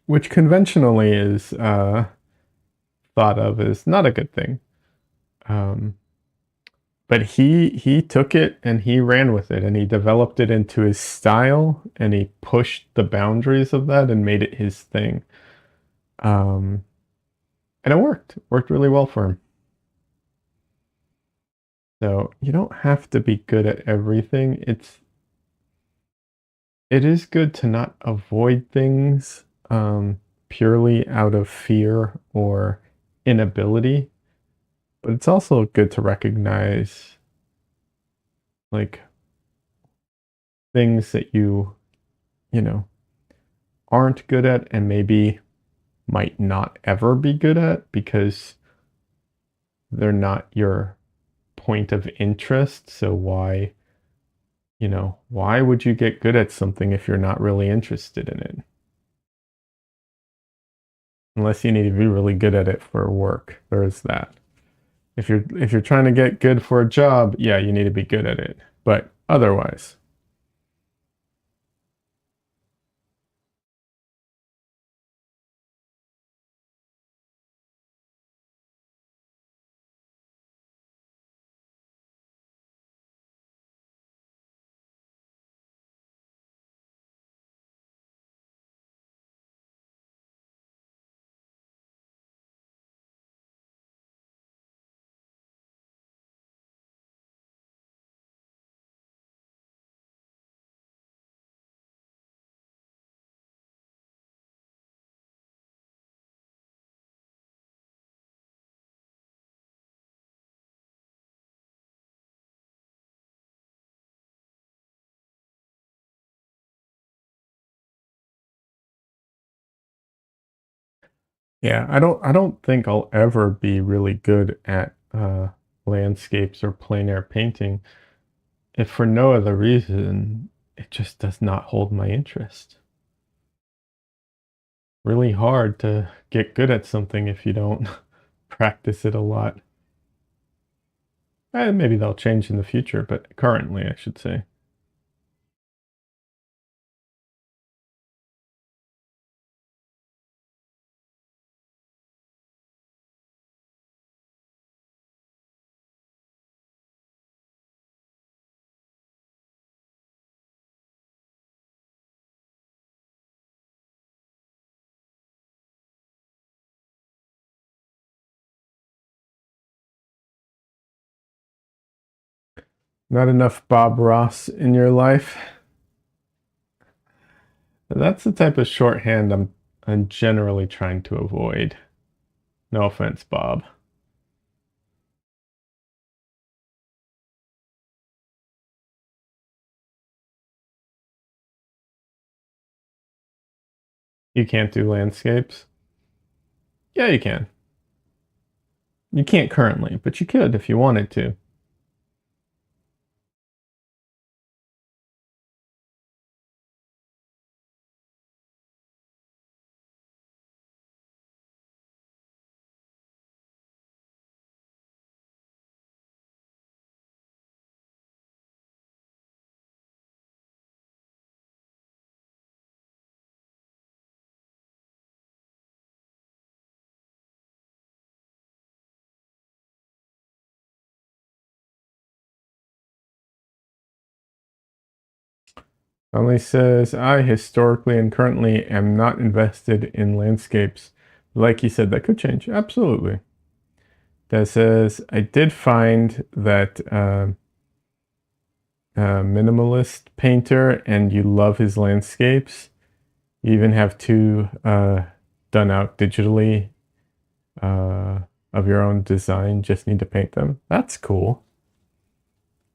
which conventionally is thought of as not a good thing. Um, but he took it and he ran with it and he developed it into his style and he pushed the boundaries of that and made it his thing. Um, and it worked really well for him. So you don't have to be good at everything. It is good to not avoid things purely out of fear or inability, but it's also good to recognize like things that you know, aren't good at and maybe might not ever be good at because they're not your point of interest. So why would you get good at something if you're not really interested in it? Unless you need to be really good at it for work. There's that. If you're trying to get good for a job, yeah, you need to be good at it. But otherwise, yeah, I don't think I'll ever be really good at landscapes or plein air painting if for no other reason it just does not hold my interest. Really hard to get good at something if you don't practice it a lot. Maybe they'll change in the future, but currently, I should say. Not enough Bob Ross in your life. That's the type of shorthand I'm generally trying to avoid. No offense, Bob. You can't do landscapes? Yeah, you can. You can't currently, but you could if you wanted to. Only says, I historically and currently am not invested in landscapes. Like you said, that could change. Absolutely. That says, I did find that minimalist painter and you love his landscapes. You even have two done out digitally uh, of your own design, just need to paint them. That's cool.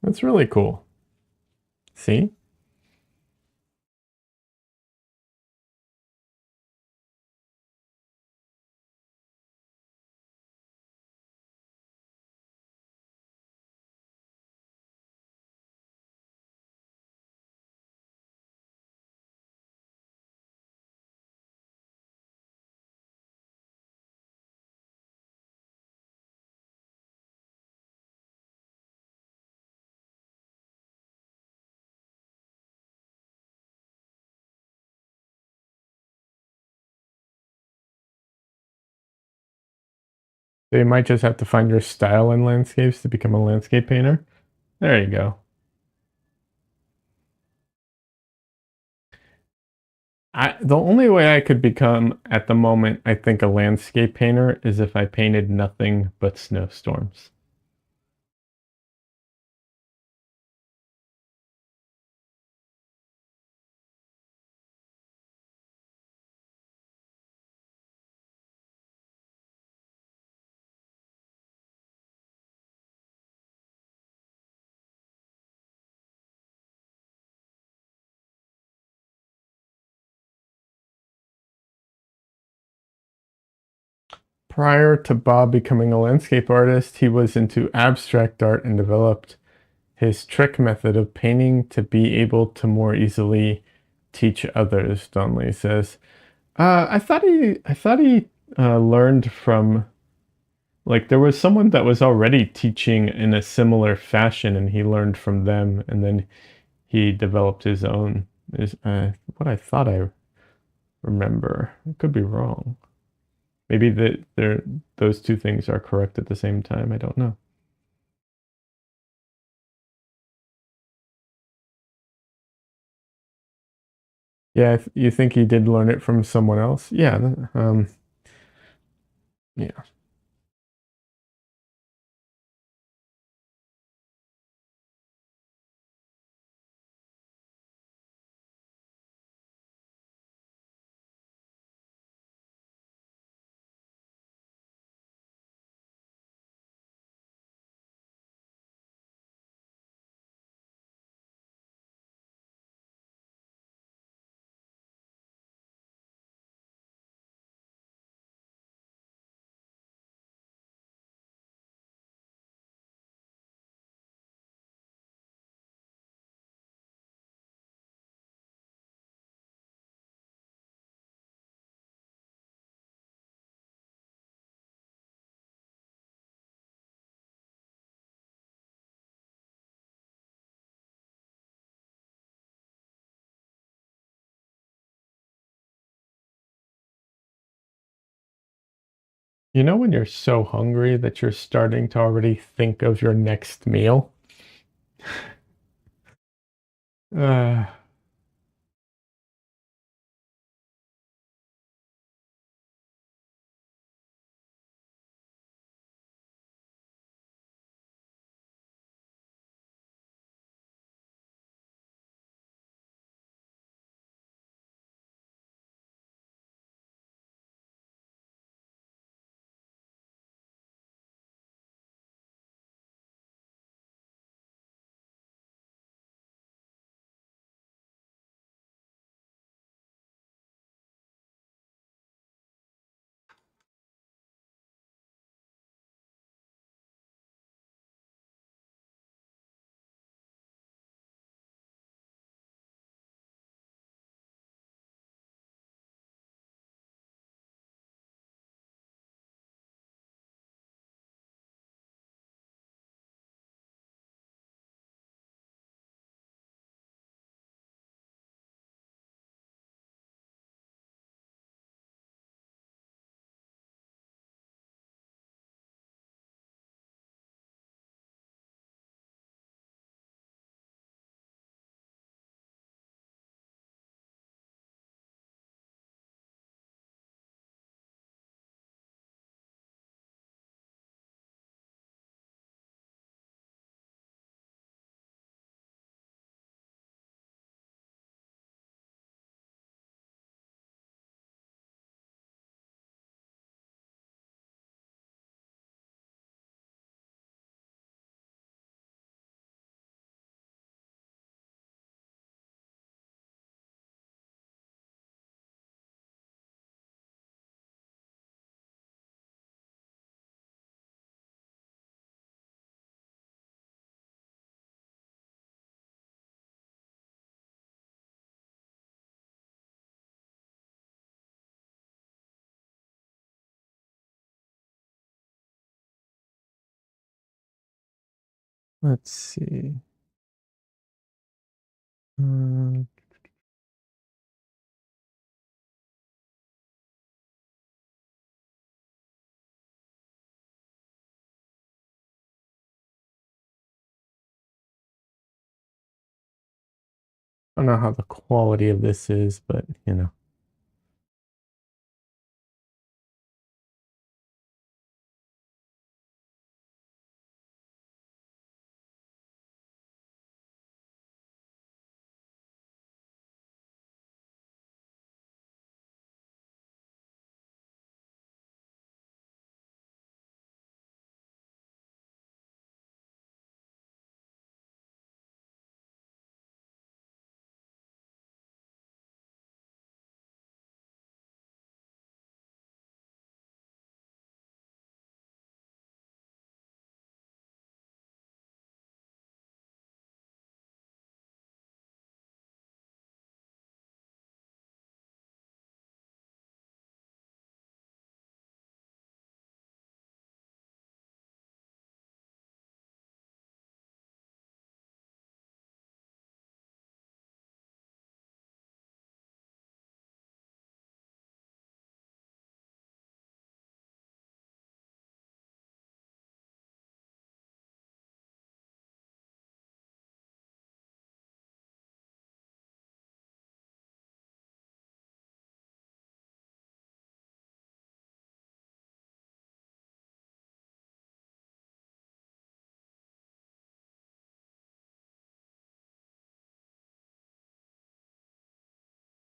That's really cool. See? So you might just have to find your style in landscapes to become a landscape painter. There you go. The only way I could become at the moment, I think, a landscape painter is if I painted nothing but snowstorms. Prior to Bob becoming a landscape artist, he was into abstract art and developed his trick method of painting to be able to more easily teach others. Donnelly says, "I thought he learned from like there was someone that was already teaching in a similar fashion, and he learned from them, and then he developed his own." Is what I thought I remember. I could be wrong. Maybe that they're those two things are correct at the same time. I don't know. Yeah, you think he did learn it from someone else? Yeah. Yeah. You know when you're so hungry that you're starting to already think of your next meal? Uh, let's see. Mm, I don't know how the quality of this is, but you know.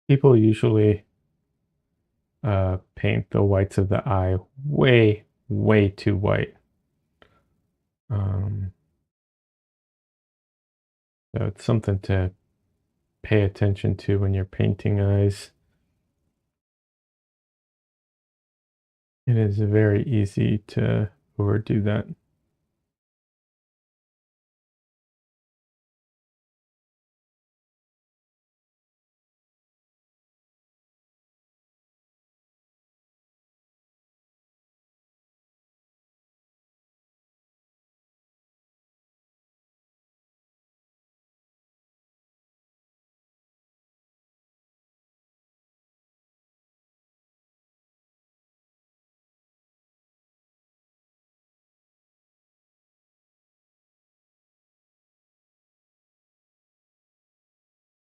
People usually paint the whites of the eye way, way too white. Um, so it's something to pay attention to when you're painting eyes. It is very easy to overdo that.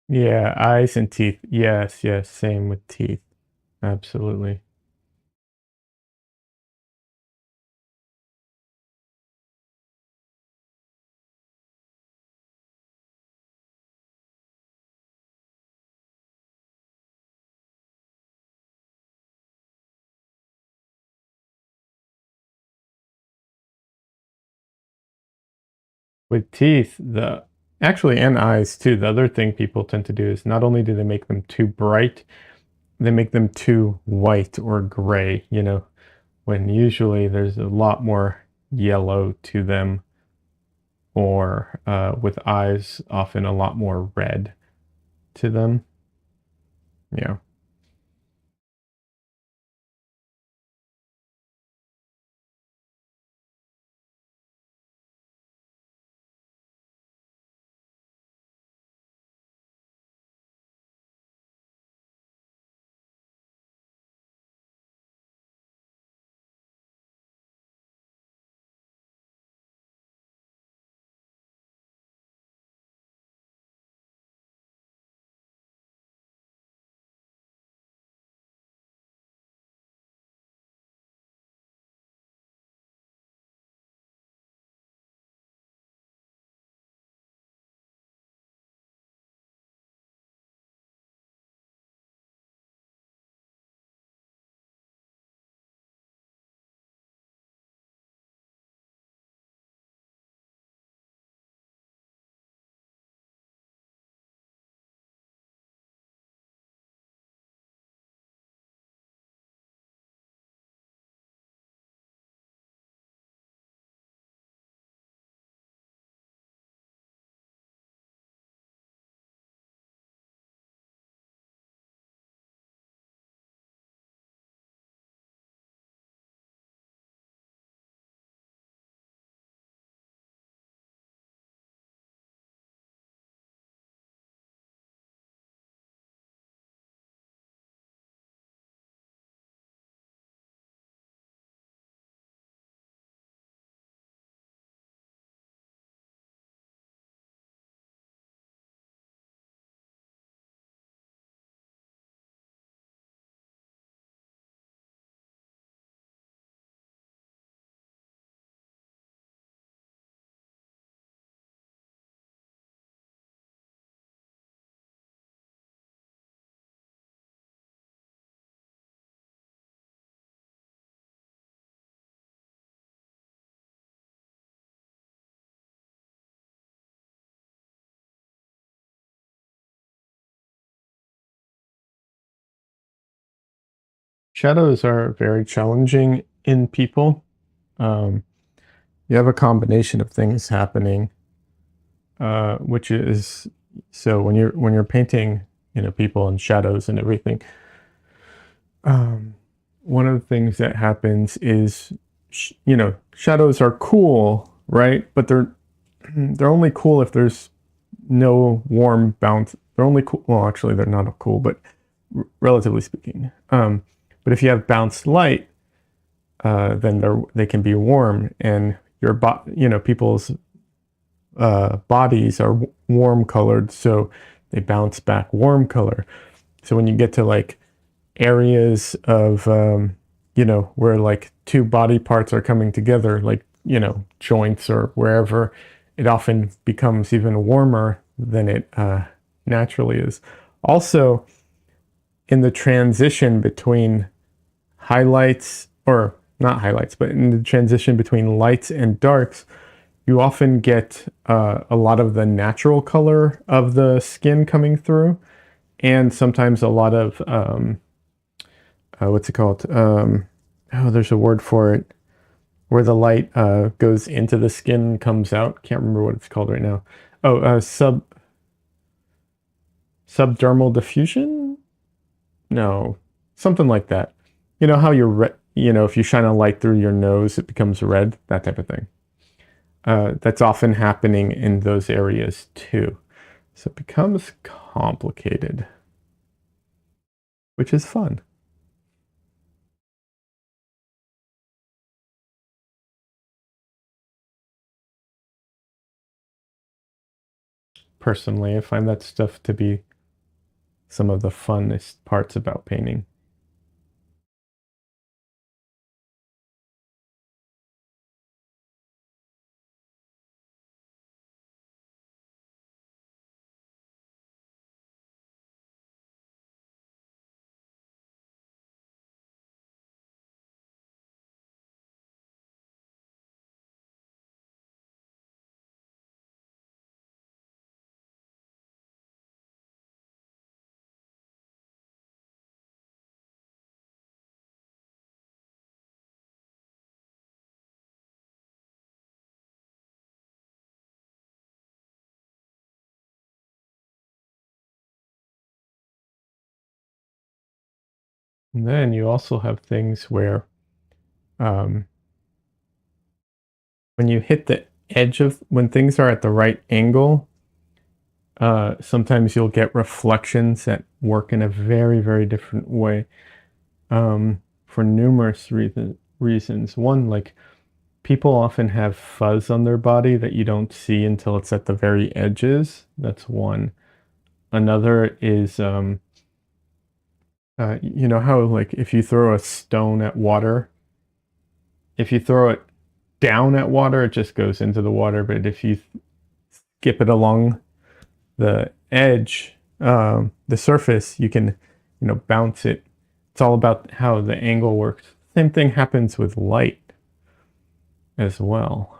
Yeah, eyes and teeth. Yes, yes, same with teeth. Absolutely. With teeth, the actually and eyes too, the other thing people tend to do is not only do they make them too bright, they make them too white or gray, you know, when usually there's a lot more yellow to them, or with eyes, often a lot more red to them. Yeah. Shadows are very challenging in people. Um, you have a combination of things happening, which is so when you're painting, people and shadows and everything. Um, one of the things that happens is, shadows are cool, right? But they're only cool if there's no warm bounce. They're only cool. Well, actually, they're not cool, but relatively speaking. But if you have bounced light, then they can be warm, and people's bodies are warm colored, so they bounce back warm color. So when you get to like areas of where like two body parts are coming together, like joints or wherever, it often becomes even warmer than it naturally is. Also, in the transition between highlights, or not highlights, but in the transition between lights and darks, you often get a lot of the natural color of the skin coming through, and sometimes a lot of what's it called? Oh, there's a word for it, where the light goes into the skin and comes out. Can't remember what it's called right now. Oh, subdermal diffusion? No, something like that. You know how if you shine a light through your nose, it becomes red, that type of thing. That's often happening in those areas too. So it becomes complicated, which is fun. Personally, I find that stuff to be some of the funnest parts about painting. And then you also have things where um, when you hit the edge of when things are at the right angle, sometimes you'll get reflections that work in a very, very different way, for numerous reasons. One, like people often have fuzz on their body that you don't see until it's at the very edges. That's one. Another is, you know how like if you throw a stone at water, if you throw it down at water, it just goes into the water. But if you skip it along the edge, the surface, you can, bounce it. It's all about how the angle works. Same thing happens with light as well.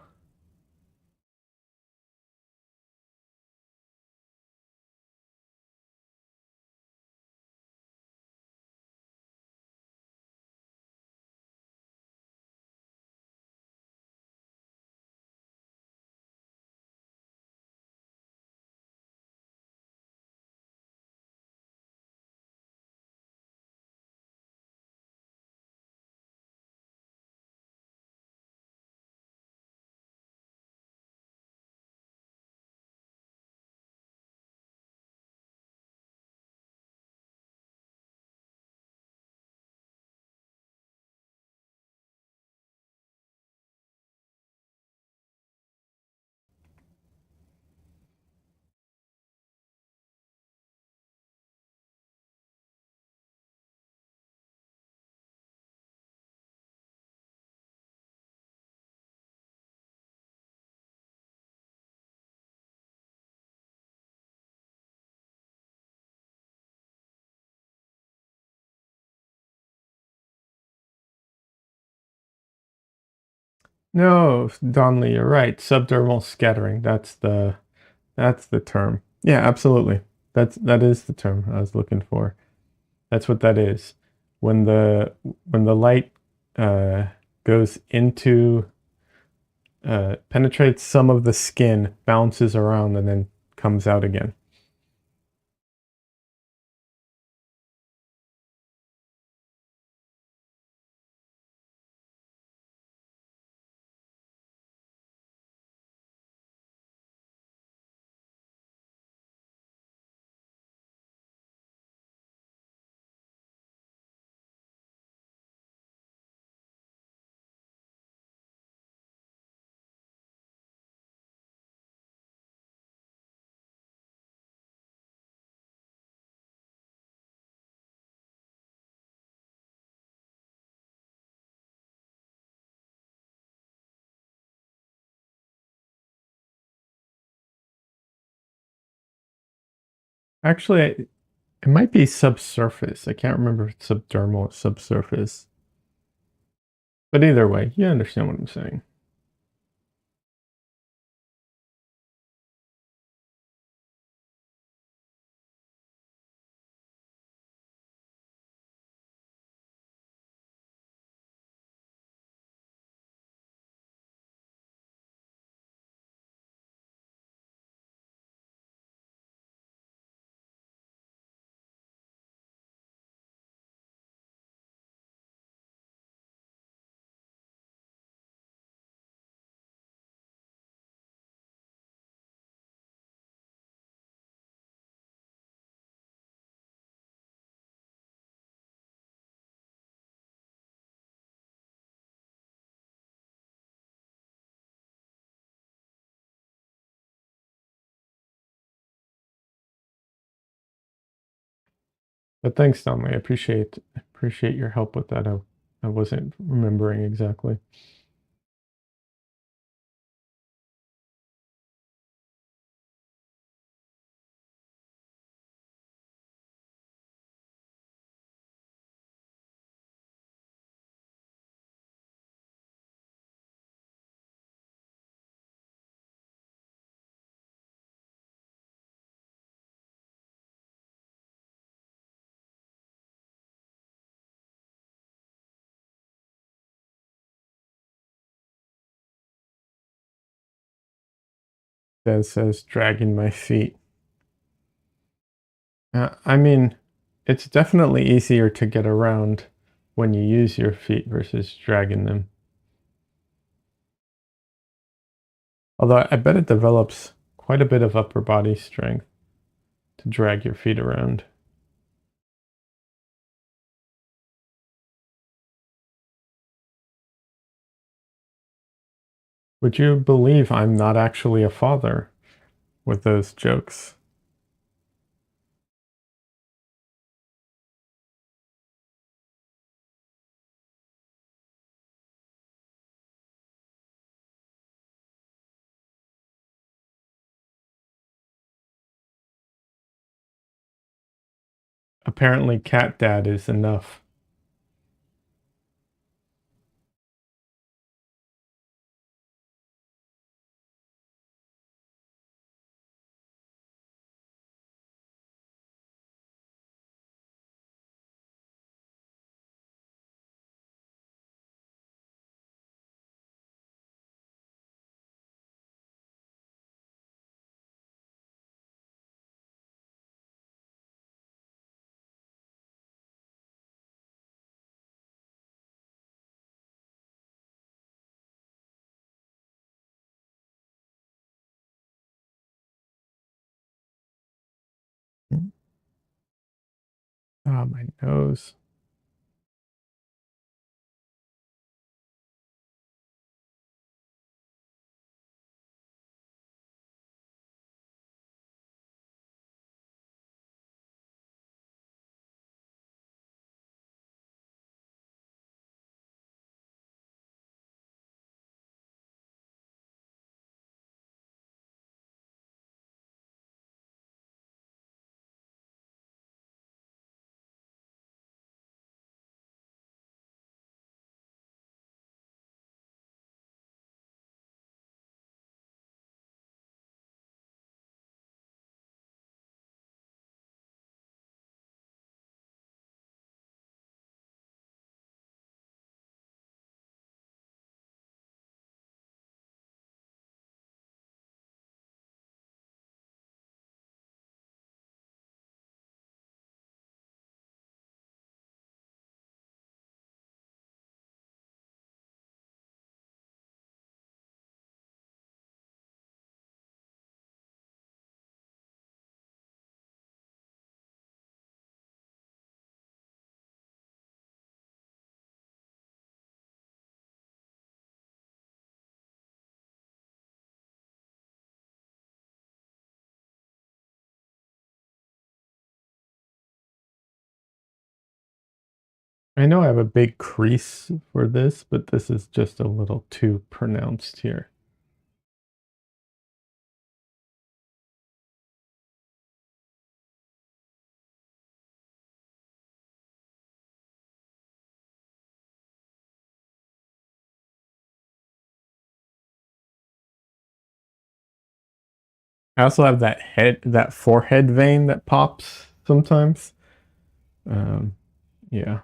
No, Donley, you're right. Subdermal scattering. That's the term. Yeah, absolutely. That is the term I was looking for. That's what that is. when the light uh, goes into penetrates some of the skin, bounces around, and then comes out again. Actually, it might be subsurface. I can't remember if it's subdermal or subsurface. But either way, you understand what I'm saying. But thanks, Donnelly. I appreciate your help with that. I wasn't remembering exactly. That says dragging my feet. I mean, it's definitely easier to get around when you use your feet versus dragging them. Although I bet it develops quite a bit of upper body strength to drag your feet around. Would you believe I'm not actually a father with those jokes? Apparently, cat dad is enough. Ah, my nose. I know I have a big crease for this, but this is just a little too pronounced here. I also have that forehead vein that pops sometimes. Um, yeah.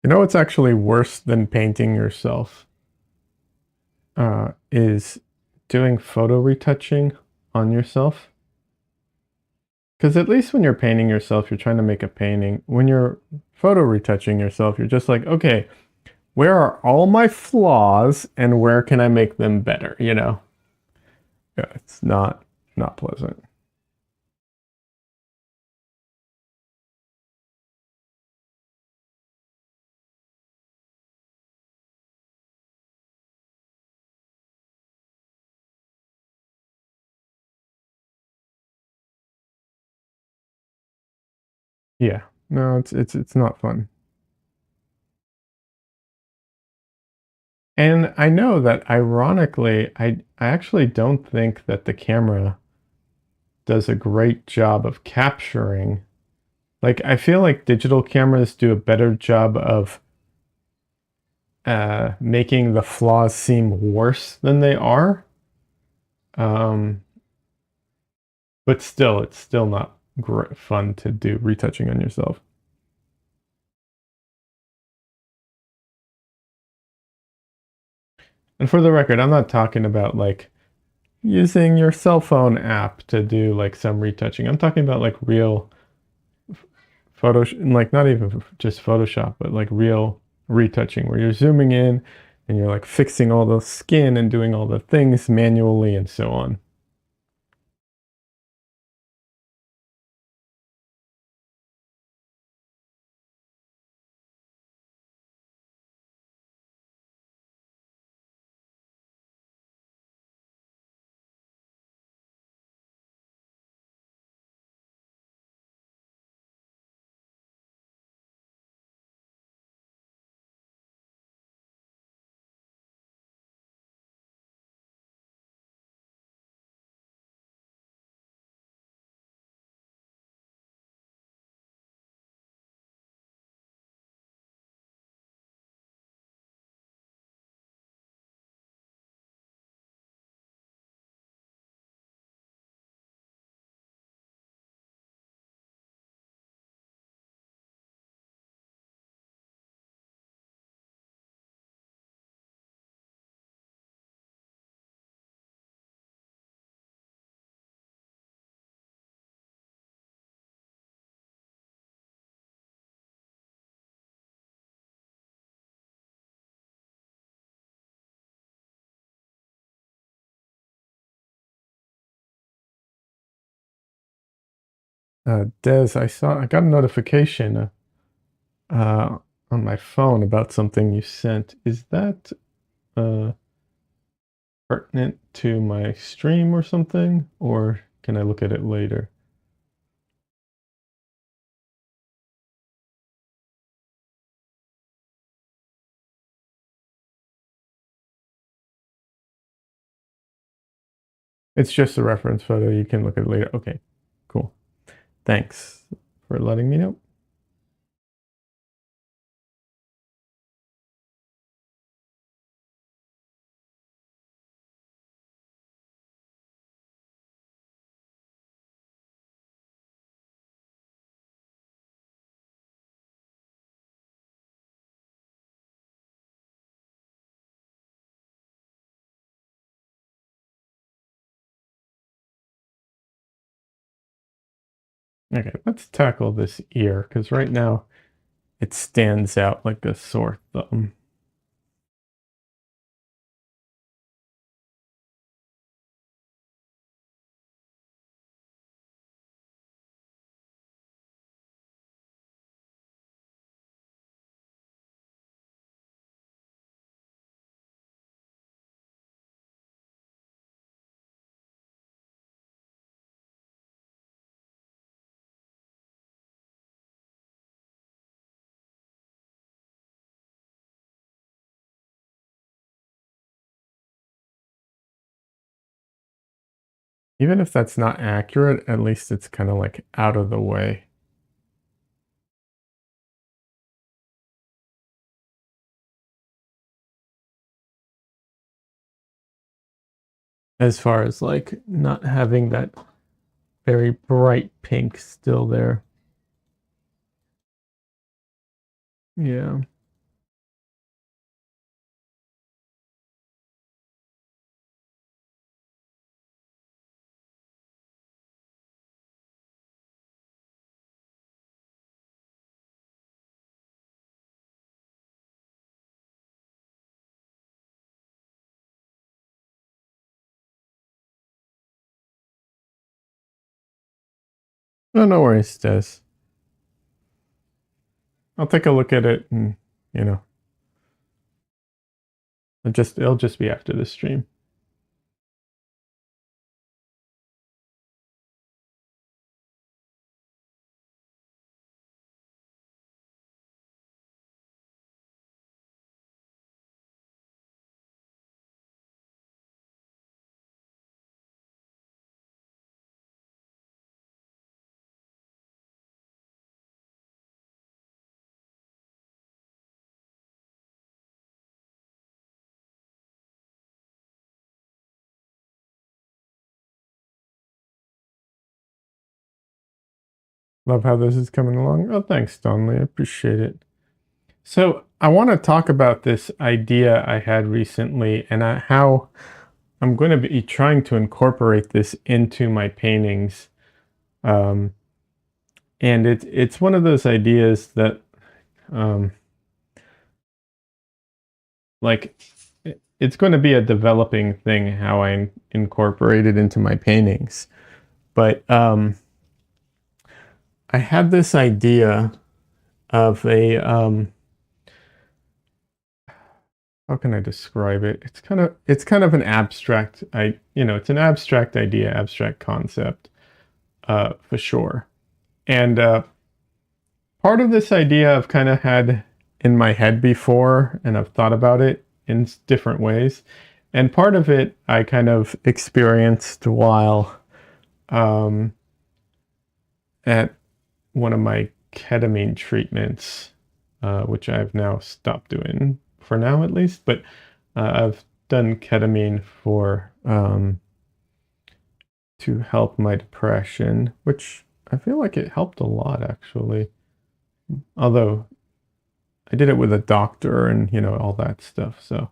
You know what's actually worse than painting yourself? Is doing photo retouching on yourself. Because at least when you're painting yourself, you're trying to make a painting. When you're photo retouching yourself, you're just like, okay, where are all my flaws and where can I make them better? You know? Yeah, it's not pleasant. Yeah. No, it's not fun. And I know that ironically, I actually don't think that the camera does a great job of capturing. Like I feel like digital cameras do a better job of making the flaws seem worse than they are. Um, but still, it's still not great fun to do retouching on yourself. And for the record, I'm not talking about like using your cell phone app to do like some retouching. I'm talking about like real photo, like not even just Photoshop, but like real retouching where you're zooming in and you're like fixing all the skin and doing all the things manually and so on. Des, I got a notification uh, on my phone about something you sent. Is that uh, pertinent to my stream or something? Or can I look at it later? It's just a reference photo. You can look at it later. Okay, cool. Thanks for letting me know. Okay, let's tackle this ear, because right now it stands out like a sore thumb. Even if that's not accurate, at least it's kind of like out of the way. As far as like not having that very bright pink still there. Yeah. No, no worries, Des. I'll take a look at it and, you know, it'll just be after the stream. Love how this is coming along. Oh, thanks, Donley. I appreciate it. So I want to talk about this idea I had recently and how I'm going to be trying to incorporate this into my paintings. Um, and it's one of those ideas that um, like it's going to be a developing thing how I incorporate it into my paintings. But I had this idea of a how can I describe it? It's kind of an abstract it's an abstract idea, abstract concept, for sure. And part of this idea I've kind of had in my head before, and I've thought about it in different ways. And part of it I kind of experienced while um, at one of my ketamine treatments, which I've now stopped doing for now at least. But I've done ketamine for to help my depression, which I feel like it helped a lot actually. Although I did it with a doctor and all that stuff. So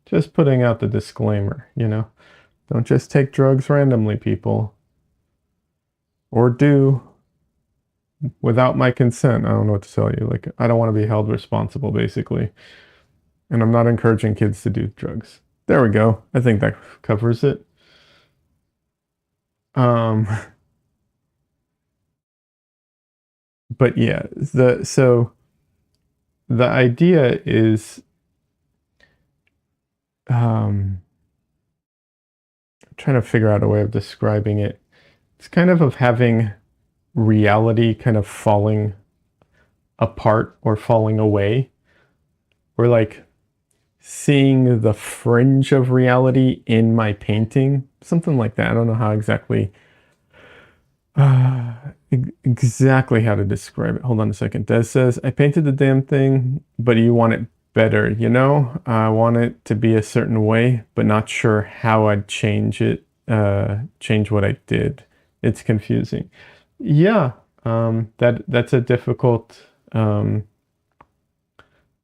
just putting out the disclaimer, don't just take drugs randomly, people, or do without my consent. I don't know what to tell you. Like, I don't want to be held responsible, basically. And I'm not encouraging kids to do drugs. There we go. I think that covers it. Um, but yeah, the idea is I'm trying to figure out a way of describing it. It's kind of having reality kind of falling apart or falling away. Or like seeing the fringe of reality in my painting, something like that. I don't know how uh, exactly how to describe it. Hold on a second. Des says, I painted the damn thing, but you want it better, I want it to be a certain way, but not sure how I'd change it, change what I did. It's confusing. Yeah, that's a difficult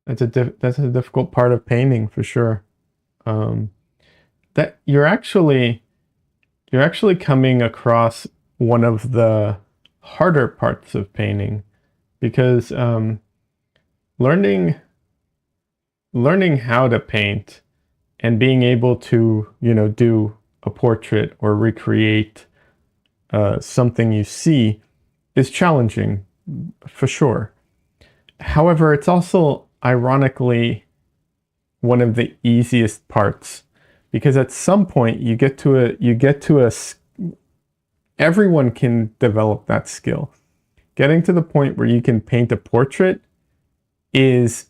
that's a difficult part of painting for sure. Um, that you're actually coming across one of the harder parts of painting because learning learning how to paint and being able to, do a portrait or recreate something you see is challenging for sure. However, it's also ironically one of the easiest parts because at some point you get to a everyone can develop that skill. Getting to the point where you can paint a portrait is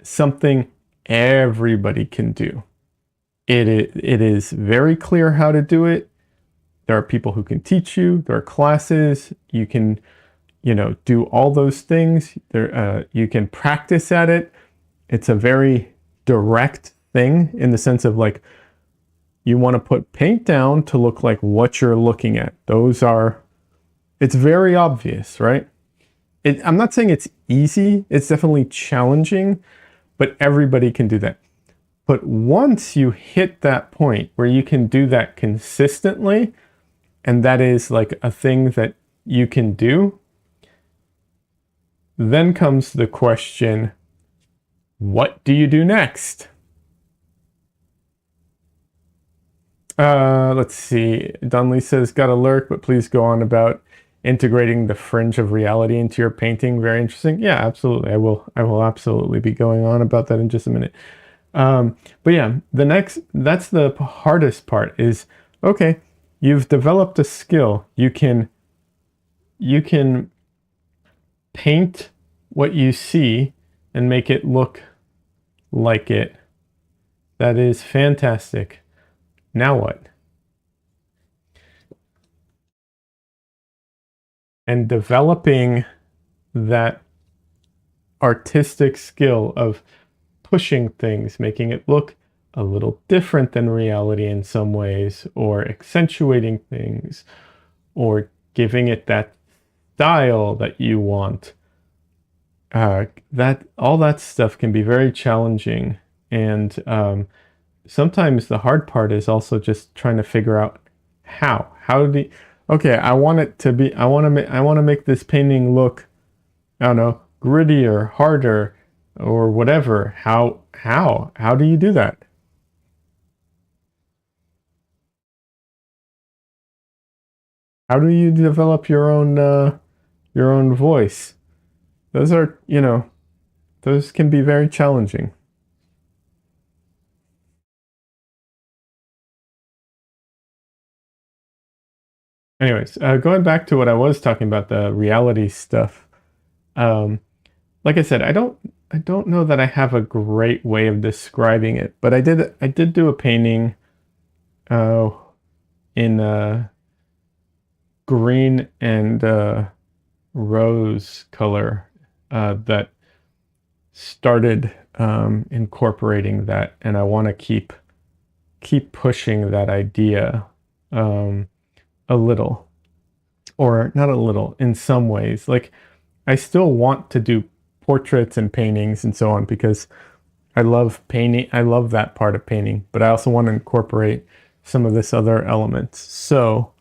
something everybody can do. It is very clear how to do it. There are people who can teach you. There are classes. You can, do all those things. You can practice at it. It's a very direct thing in the sense of like, you want to put paint down to look like what you're looking at. It's very obvious, right? I'm not saying it's easy. It's definitely challenging, but everybody can do that. But once you hit that point where you can do that consistently, and that is like a thing that you can do, then comes the question, what do you do next? Let's see. Dunley says, got a lurk, but please go on about integrating the fringe of reality into your painting. Very interesting. Yeah, absolutely. I will absolutely be going on about that in just a minute. But yeah, that's the hardest part is, okay, you've developed a skill. You can paint what you see and make it look like it. That is fantastic. Now what? And developing that artistic skill of pushing things, making it look a little different than reality in some ways, or accentuating things, or giving it that style that you want. That all that stuff can be very challenging, and sometimes the hard part is also just trying to figure out how. Okay, I want it to be. I want to make this painting look, I don't know, grittier, harder, or whatever. How do you do that? How do you develop your own voice? Those are, those can be very challenging. Anyways, going back to what I was talking about, the reality stuff. Um, like I said, I don't know that I have a great way of describing it, but I did do a painting uh, in green and rose color that started incorporating that, and I want to keep pushing that idea um, a little, or not a little, in some ways. Like I still want to do portraits and paintings and so on because I love painting. I love that part of painting, but I also want to incorporate some of this other elements. So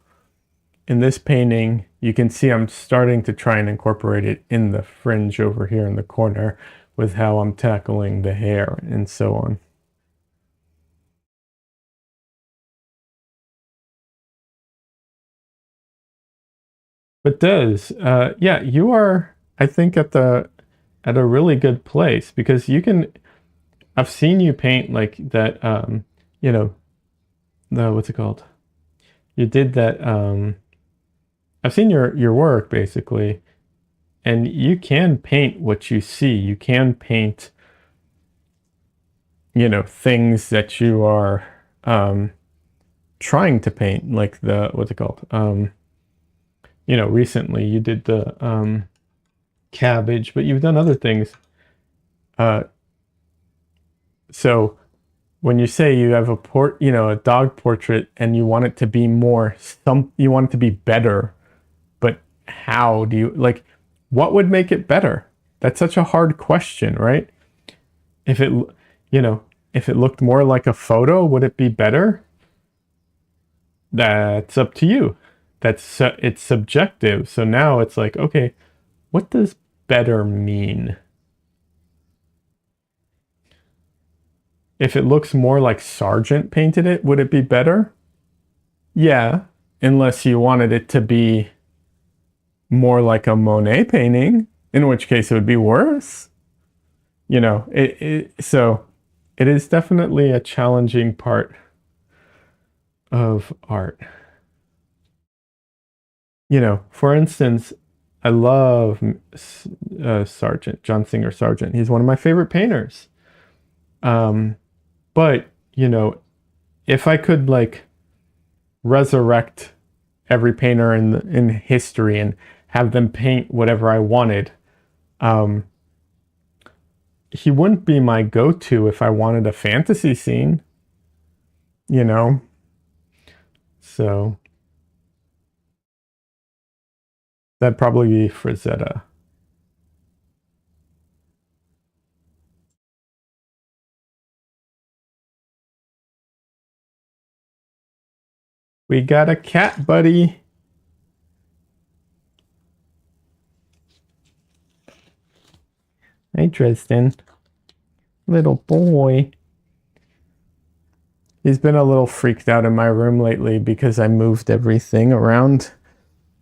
in this painting, you can see I'm starting to try and incorporate it in the fringe over here in the corner with how I'm tackling the hair and so on. But Des, yeah, you are, I think, at a really good place because you can. I've seen you paint like that. You know, the what's it called? You did that. I've seen your work basically, and you can paint what you see. You can paint, things that you are trying to paint, like the what's it called? Recently you did the cabbage, but you've done other things. Uh, so when you say you have a dog portrait, and you want it to be you want it to be better, but how do you like? What would make it better? That's such a hard question, right? If it, you know, if it looked more like a photo, would it be better? That's up to you. it's subjective. So now it's like, okay, what does better mean? If it looks more like Sargent painted it, would it be better? Yeah, unless you wanted it to be more like a Monet painting, in which case it would be worse. So it is definitely a challenging part of art. For instance, I love Sargent, John Singer Sargent. He's one of my favorite painters. Um, but, if I could like resurrect every painter in history and have them paint whatever I wanted, um, he wouldn't be my go-to if I wanted a fantasy scene, you know? So that'd probably be Frazetta. We got a cat, buddy. Hey, Dresden. Little boy. He's been a little freaked out in my room lately because I moved everything around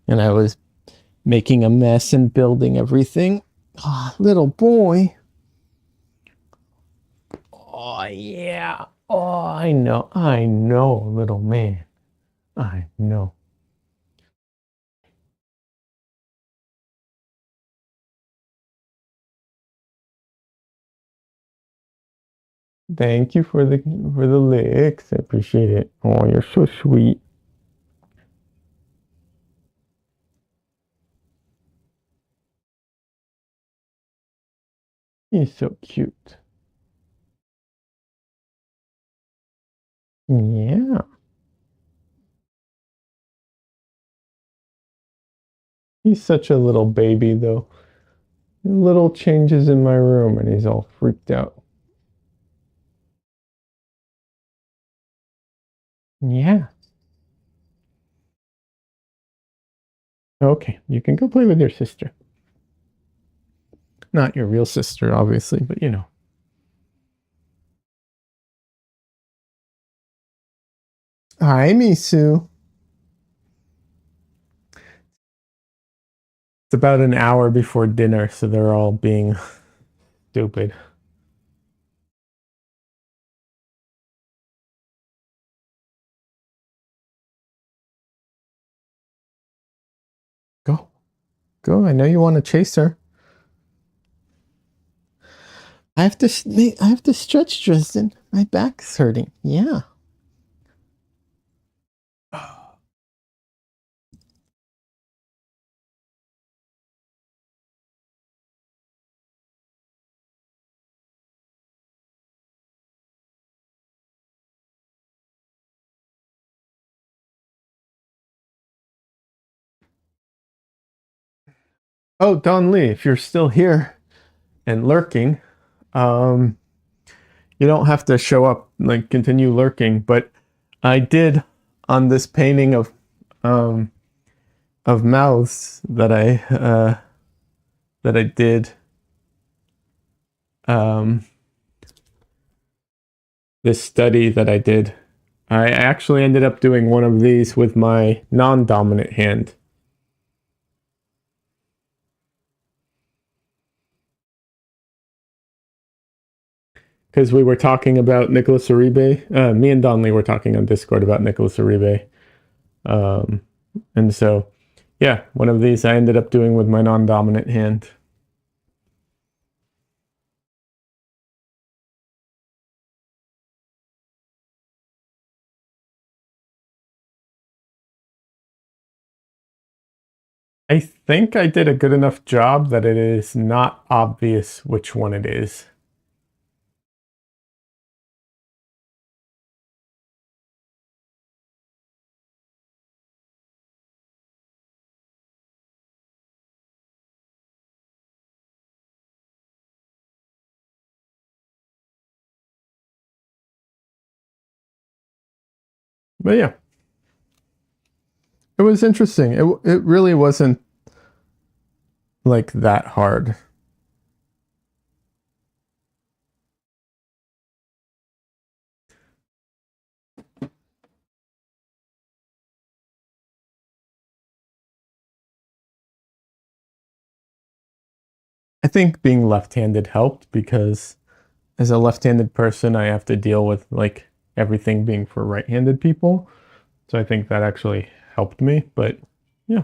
and I was making a mess and building everything. Oh, little boy. Oh, yeah. Oh, I know, little man. I know. Thank you for the licks. I appreciate it. Oh, you're so sweet. He's so cute. Yeah. He's such a little baby though. Little changes in my room and he's all freaked out. Yeah. Okay, you can go play with your sister. Not your real sister, obviously, but Hi, Misu. It's about an hour before dinner, so they're all being stupid. Go. Go. I know you want to chase her. I have to stretch, Dresden. My back's hurting. Yeah. Oh, Don Lee, if you're still here and lurking, um, you don't have to show up, like continue lurking, but I did on this painting um of mouths that I did um this study that I did. I actually ended up doing one of these with my non-dominant hand. Because we were talking about Nicholas Uribe. Me and Don Lee were talking on Discord about Nicholas Uribe. Um, and so, yeah, one of these I ended up doing with my non-dominant hand. I think I did a good enough job that it is not obvious which one it is. But yeah, It was interesting. It really wasn't like that hard. I think being left-handed helped because as a left-handed person, I have to deal with like everything being for right-handed people. So I think that actually helped me, but yeah,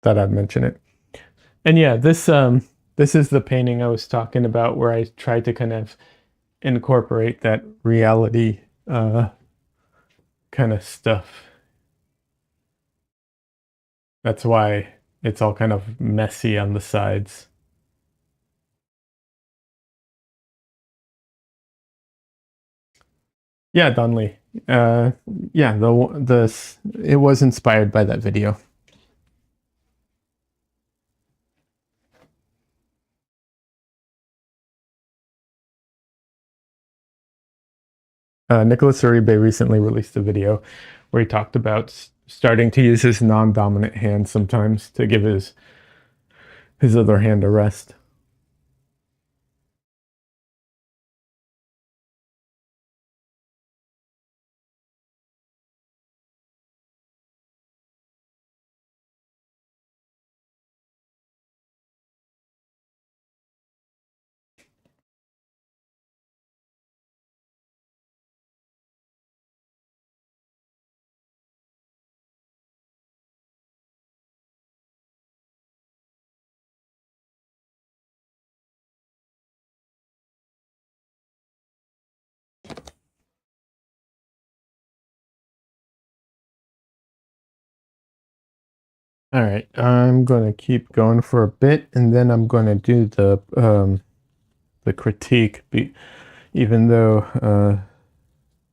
thought I'd mention it. And yeah, this is the painting I was talking about where I tried to kind of incorporate that reality kind of stuff. That's why it's all kind of messy on the sides. Yeah, Donley. Uh, yeah, it was inspired by that video. Nicholas Uribe recently released a video where he talked about starting to use his non-dominant hand sometimes to give his other hand a rest. All right, I'm gonna keep going for a bit, and then I'm gonna do the critique. Even though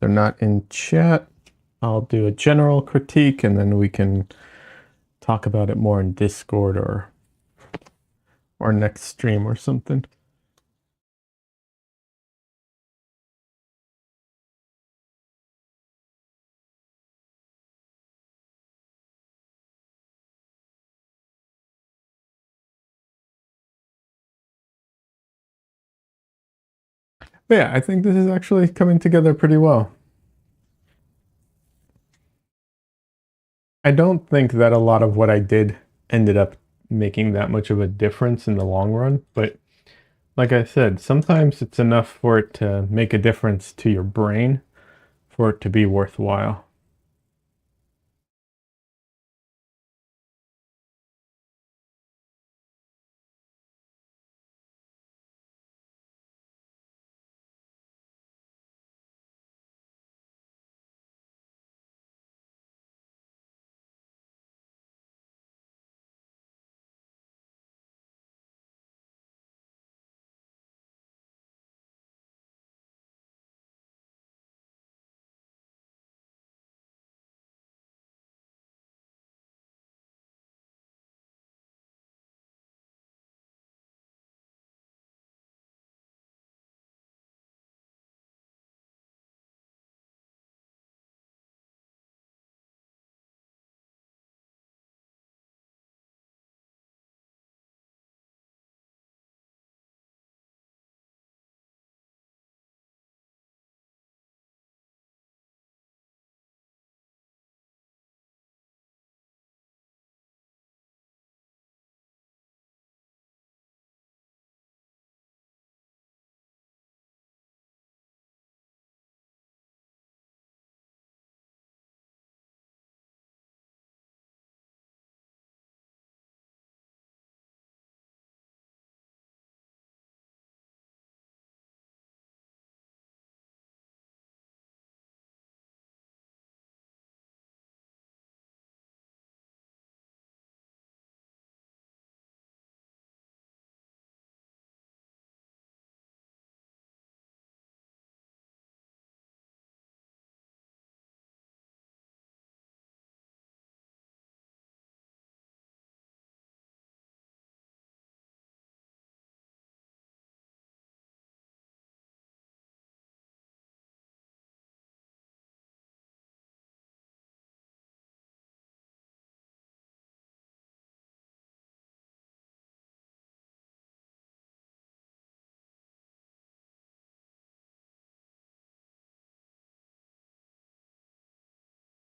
they're not in chat, I'll do a general critique, and then we can talk about it more in Discord or next stream or something. But yeah, I think this is actually coming together pretty well. I don't think that a lot of what I did ended up making that much of a difference in the long run, but like I said, sometimes it's enough for it to make a difference to your brain for it to be worthwhile.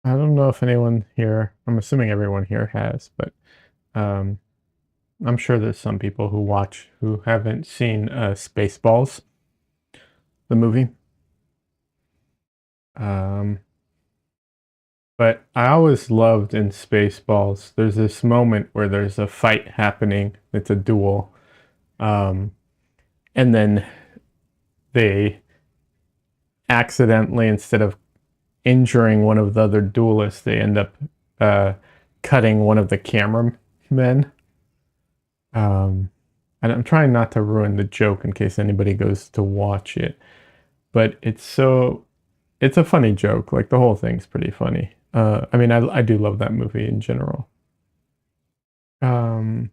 I don't know if anyone here, I'm assuming everyone here has, but um, I'm sure there's some people who watch who haven't seen Spaceballs, the movie. Um, but I always loved in Spaceballs, there's this moment where there's a fight happening, it's a duel, um, and then they accidentally, instead of injuring one of the other duelists, they end up uh, cutting one of the cameramen. Um, and I'm trying not to ruin the joke in case anybody goes to watch it, but it's a funny joke. Like the whole thing's pretty funny. I mean, I do love that movie in general. Um,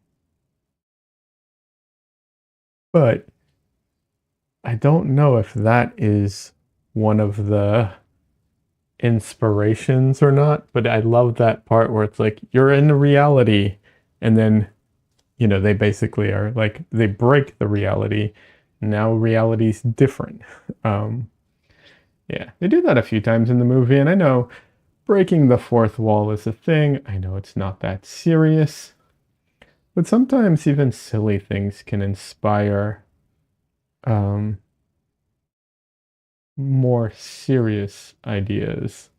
but I don't know if that is one of the inspirations or not. But I love that part where it's like you're in reality, and then they basically are like they break the reality. Now reality's different. Um, yeah, they do that a few times in the movie, and I know breaking the fourth wall is a thing. I know it's not that serious, but sometimes even silly things can inspire um, more serious ideas.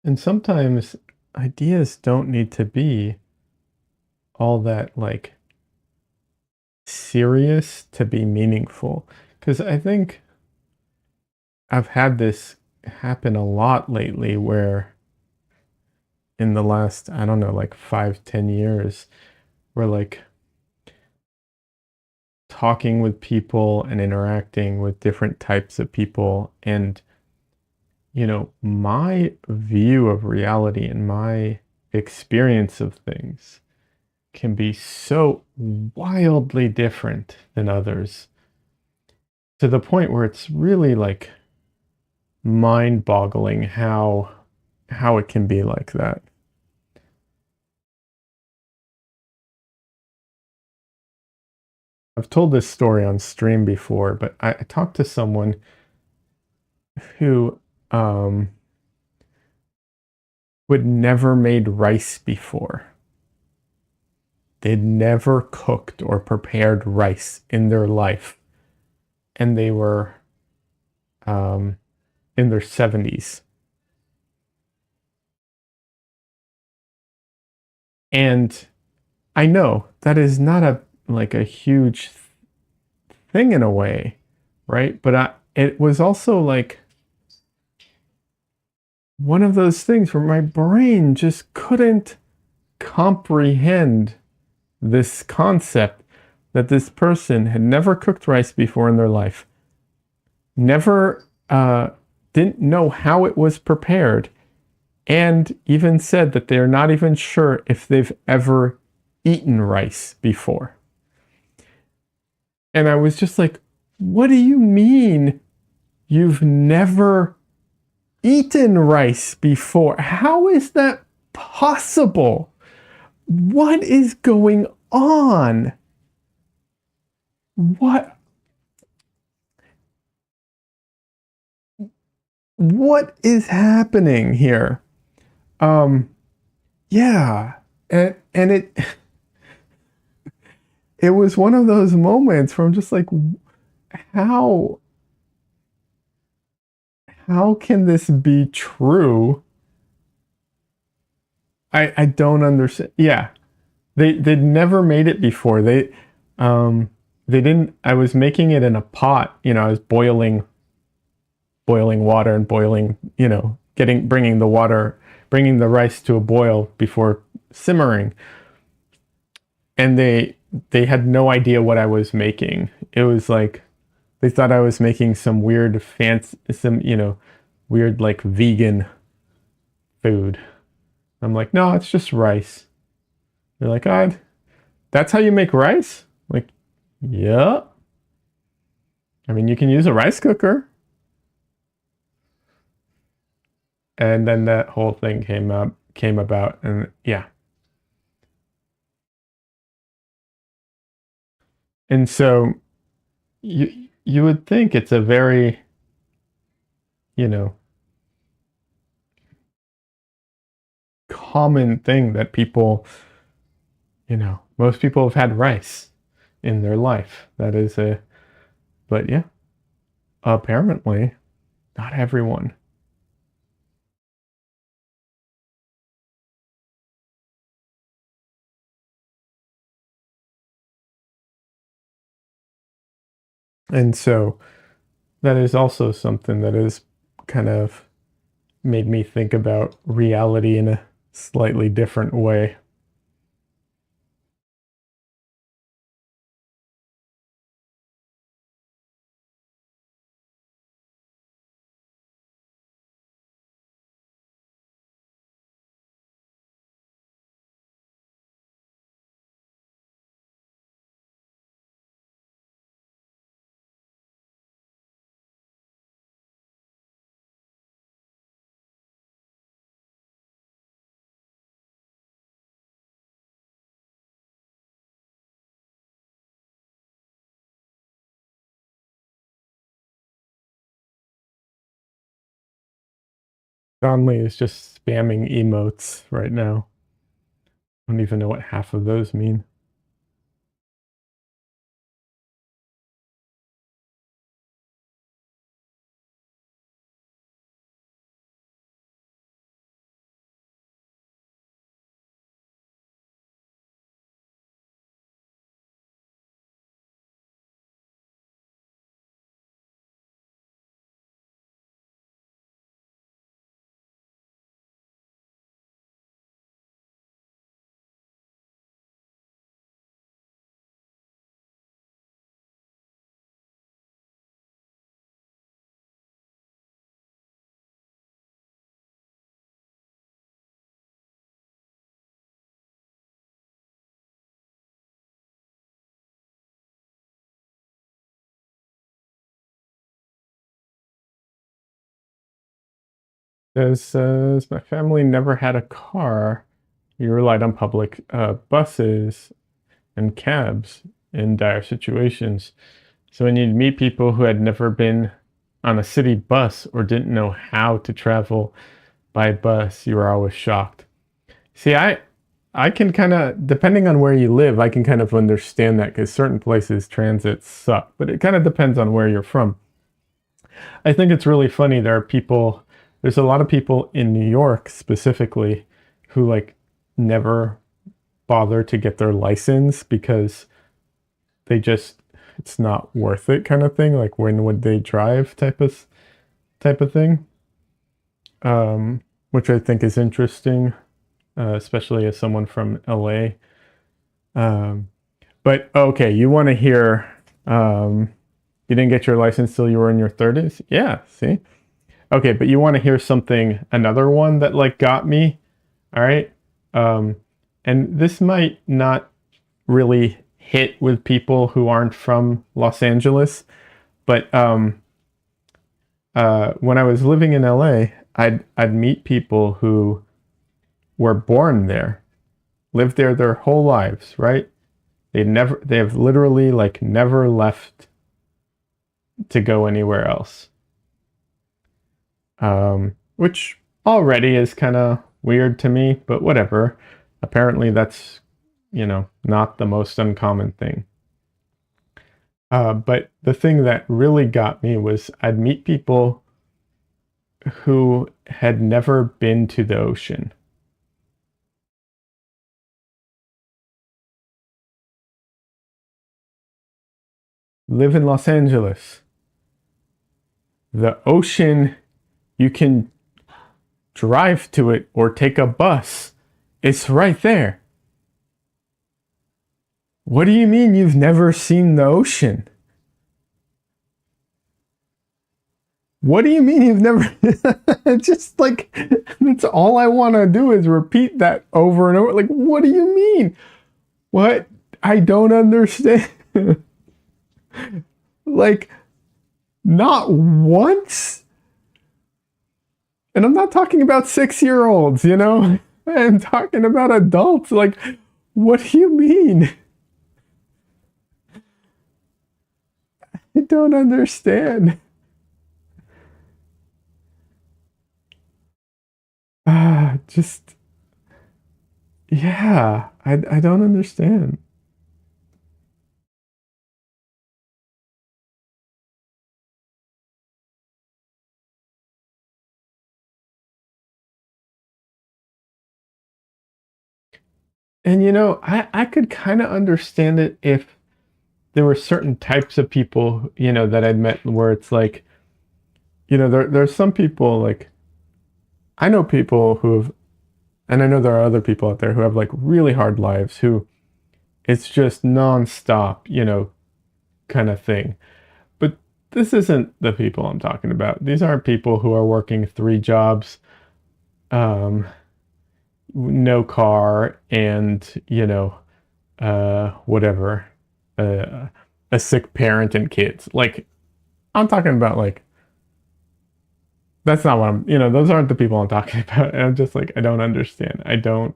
And sometimes ideas don't need to be all that like serious to be meaningful. Because I think I've had this happen a lot lately where in the last, I don't know, like 5, 10 years, where like talking with people and interacting with different types of people and my view of reality and my experience of things can be so wildly different than others to the point where it's really like mind-boggling how it can be like that. I've told this story on stream before, but I talked to someone who um would never made rice before. They'd never cooked or prepared rice in their life, and they were um, in their 70s. And I know that is not a like a huge thing in a way, right? But it was also like one of those things where my brain just couldn't comprehend this concept that this person had never cooked rice before in their life, never didn't know how it was prepared, and even said that they're not even sure if they've ever eaten rice before. And I was just like, what do you mean you've never eaten rice before? How is that possible? What is going on? What what is happening here? Um yeah. And it was one of those moments where I'm just like, how how can this be true? I don't understand. Yeah, they'd never made it before. They didn't. I was making it in a pot. I was boiling water and boiling. Getting bringing the rice to a boil before simmering, and they had no idea what I was making. It was like they thought I was making some weird fancy, some weird like vegan food. I'm like, no, it's just rice. They're like, oh, that's how you make rice? Like, yeah. I mean, you can use a rice cooker. And then that whole thing came about, and yeah. And so you would think it's a very, you know, common thing that people, most people have had rice in their life. That is a, but yeah, apparently not everyone. And so that is also something that has kind of made me think about reality in a slightly different way. Donley is just spamming emotes right now. I don't even know what half of those mean. As my family never had a car, we relied on public buses and cabs in dire situations. So when you'd meet people who had never been on a city bus or didn't know how to travel by bus, you were always shocked. See, I can kind of, depending on where you live, I can kind of understand that because certain places transit suck, but it kind of depends on where you're from. I think it's really funny. There's a lot of people in New York specifically who like never bother to get their license because they just, it's not worth it kind of thing. Like when would they drive type of thing, which I think is interesting, especially as someone from LA. Um, but okay, you want to hear, you didn't get your license till you were in your 30s? Yeah, see? Okay, but you want to hear something, another one that like got me, all right? Um, and this might not really hit with people who aren't from Los Angeles, but when I was living in LA, I'd meet people who were born there, lived there their whole lives, right? They have literally like never left to go anywhere else, which already is kind of weird to me, but whatever. Apparently, that's, not the most uncommon thing. But the thing that really got me was I'd meet people who had never been to the ocean. Live in Los Angeles. The ocean, you can drive to it or take a bus. It's right there. What do you mean you've never seen the ocean? What do you mean you've never? It's just like, that's all I want to do is repeat that over and over. Like, what do you mean? What? I don't understand. Like, not once? And I'm not talking about 6 year olds, I'm talking about adults. Like, what do you mean? I don't understand. Just yeah, I don't understand. And I could kind of understand it if there were certain types of people, that I'd met where it's like, there's some people like I know people and I know there are other people out there who have like really hard lives who it's just nonstop, kind of thing. But this isn't the people I'm talking about. These aren't people who are working three jobs, um, no car, and whatever, uh, a sick parent and kids. Like I'm talking about like that's not what those aren't the people I'm talking about. And I'm just like I don't understand. I don't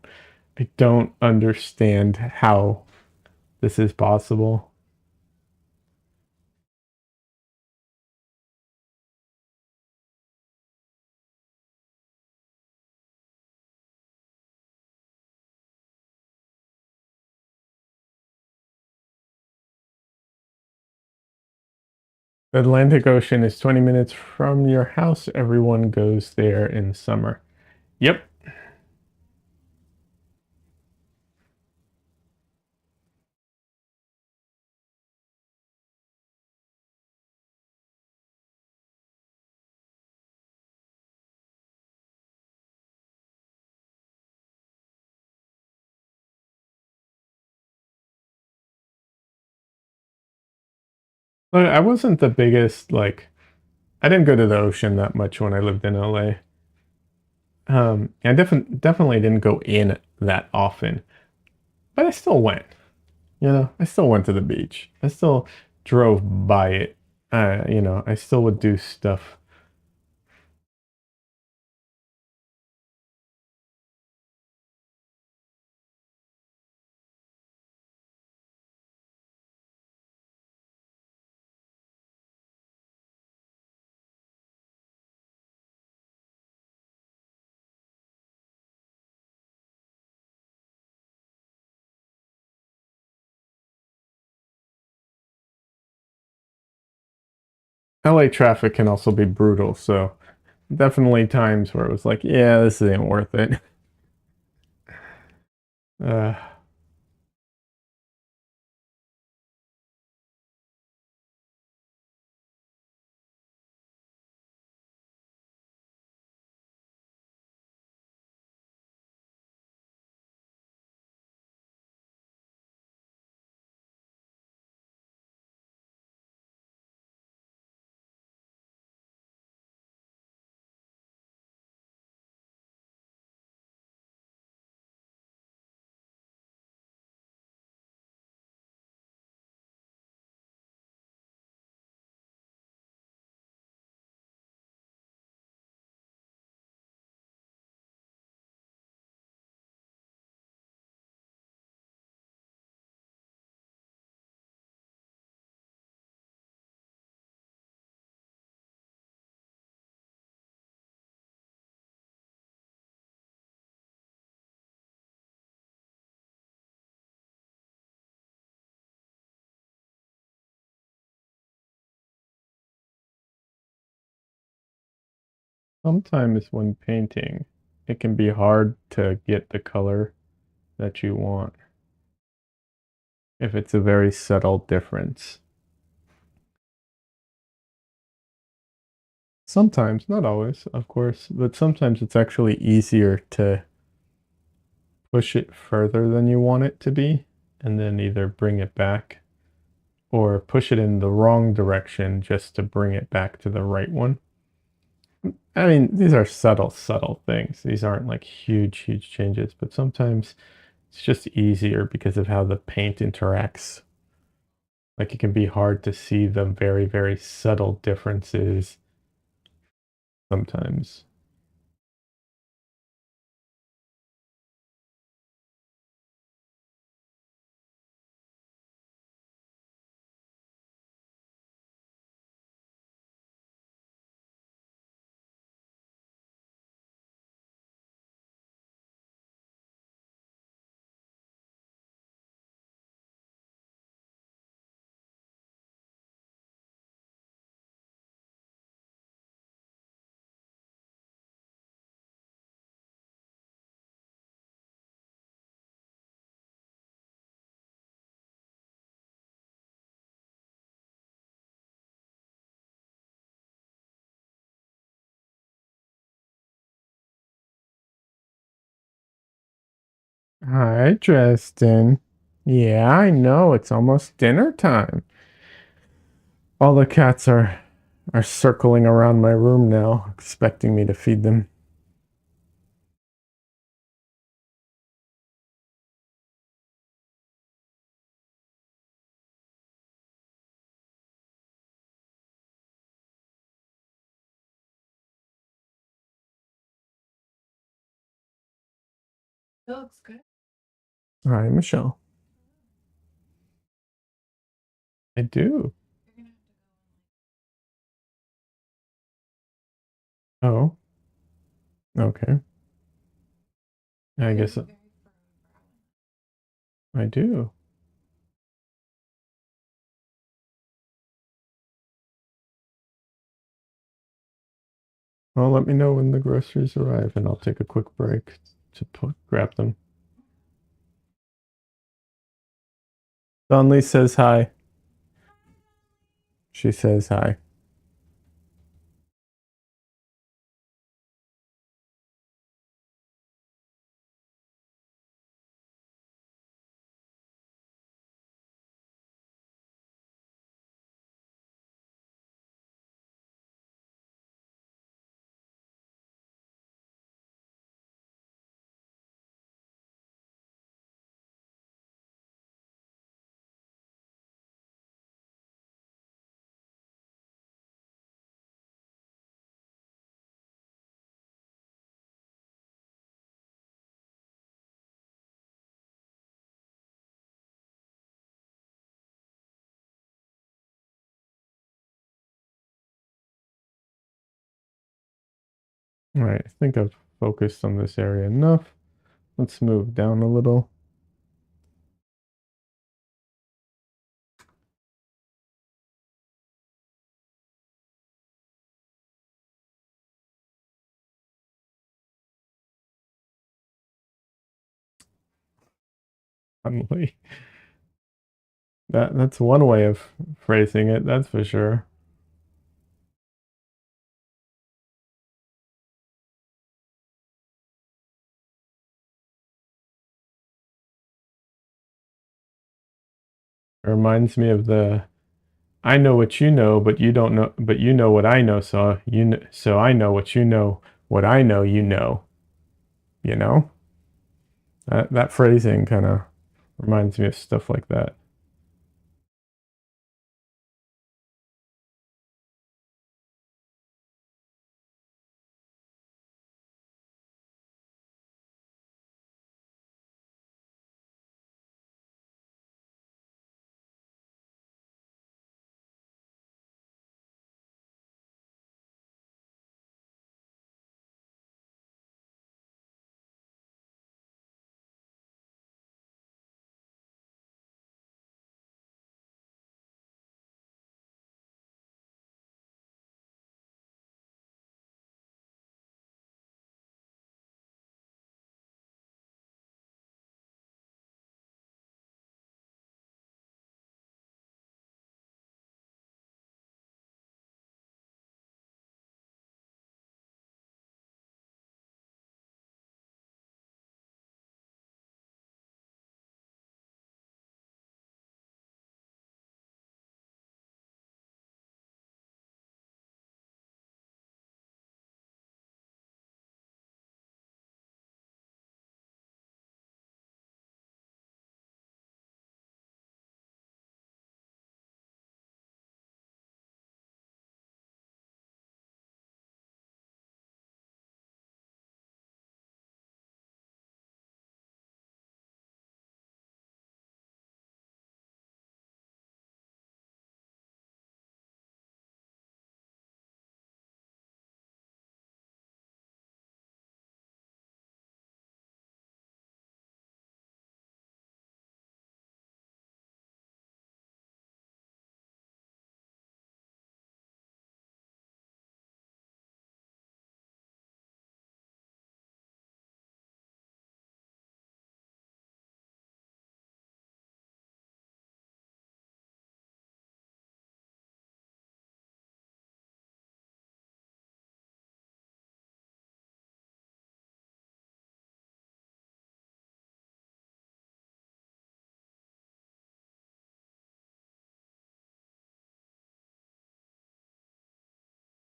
understand how this is possible. The Atlantic Ocean is 20 minutes from your house. Everyone goes there in summer. Yep. Look, I wasn't the biggest like I didn't go to the ocean that much when I lived in LA. I definitely didn't go in that often, but I still went. I still went to the beach. I still drove by it. I still would do stuff. LA traffic can also be brutal, so definitely times where it was like, yeah, this ain't worth it. Uh, Sometimes when painting, it can be hard to get the color that you want if it's a very subtle difference. Sometimes, not always, of course, but sometimes it's actually easier to push it further than you want it to be and then either bring it back or push it in the wrong direction just to bring it back to the right one. I mean, these are subtle, subtle things. These aren't like huge, huge changes, but sometimes it's just easier because of how the paint interacts. Like it can be hard to see the very, very subtle differences sometimes. Hi, Tristan. Yeah, I know. It's almost dinner time. All the cats are circling around my room now, expecting me to feed them. Hi, Michelle. I do. Oh, okay. I guess I do. Well, let me know when the groceries arrive, and I'll take a quick break to grab them. Donley says hi. She says hi. All right, I think I've focused on this area enough. Let's move down a little. Emily. That's one way of phrasing it, that's for sure. It reminds me of the I know what you know, but you don't know, but you know what I know, so so I know what you know, what I know you know. You know? That phrasing kind of reminds me of stuff like that.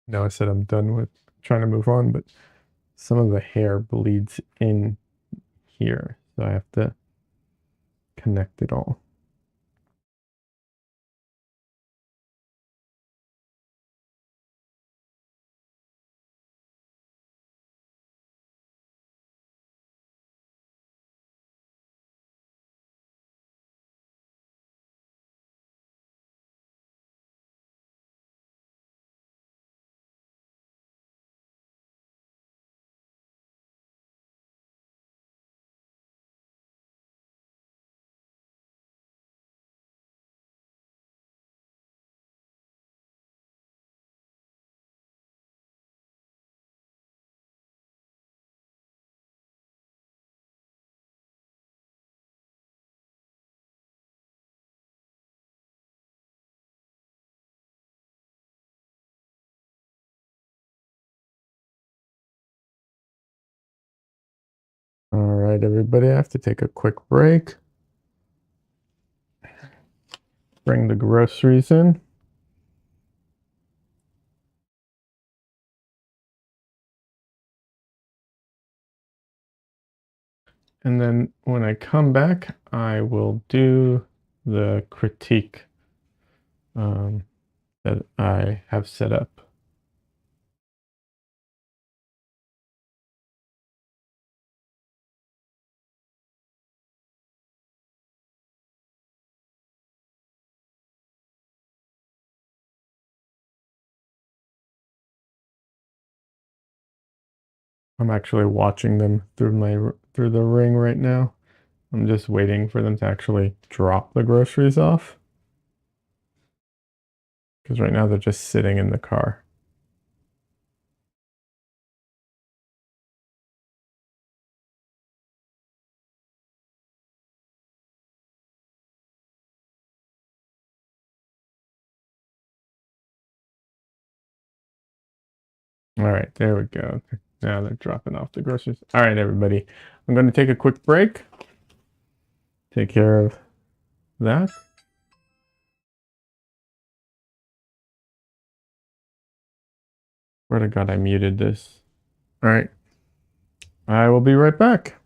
No, I said I'm done with trying to move on, but some of the hair bleeds in here, so I have to connect it all. All right, everybody, I have to take a quick break. Bring the groceries in. And then when I come back, I will do the critique that I have set up. I'm actually watching them through the ring right now. I'm just waiting for them to actually drop the groceries off, because right now they're just sitting in the car. All right, there we go. Now they're dropping off the groceries. All right, everybody. I'm going to take a quick break. Take care of that. Swear to God, I muted this. All right. I will be right back.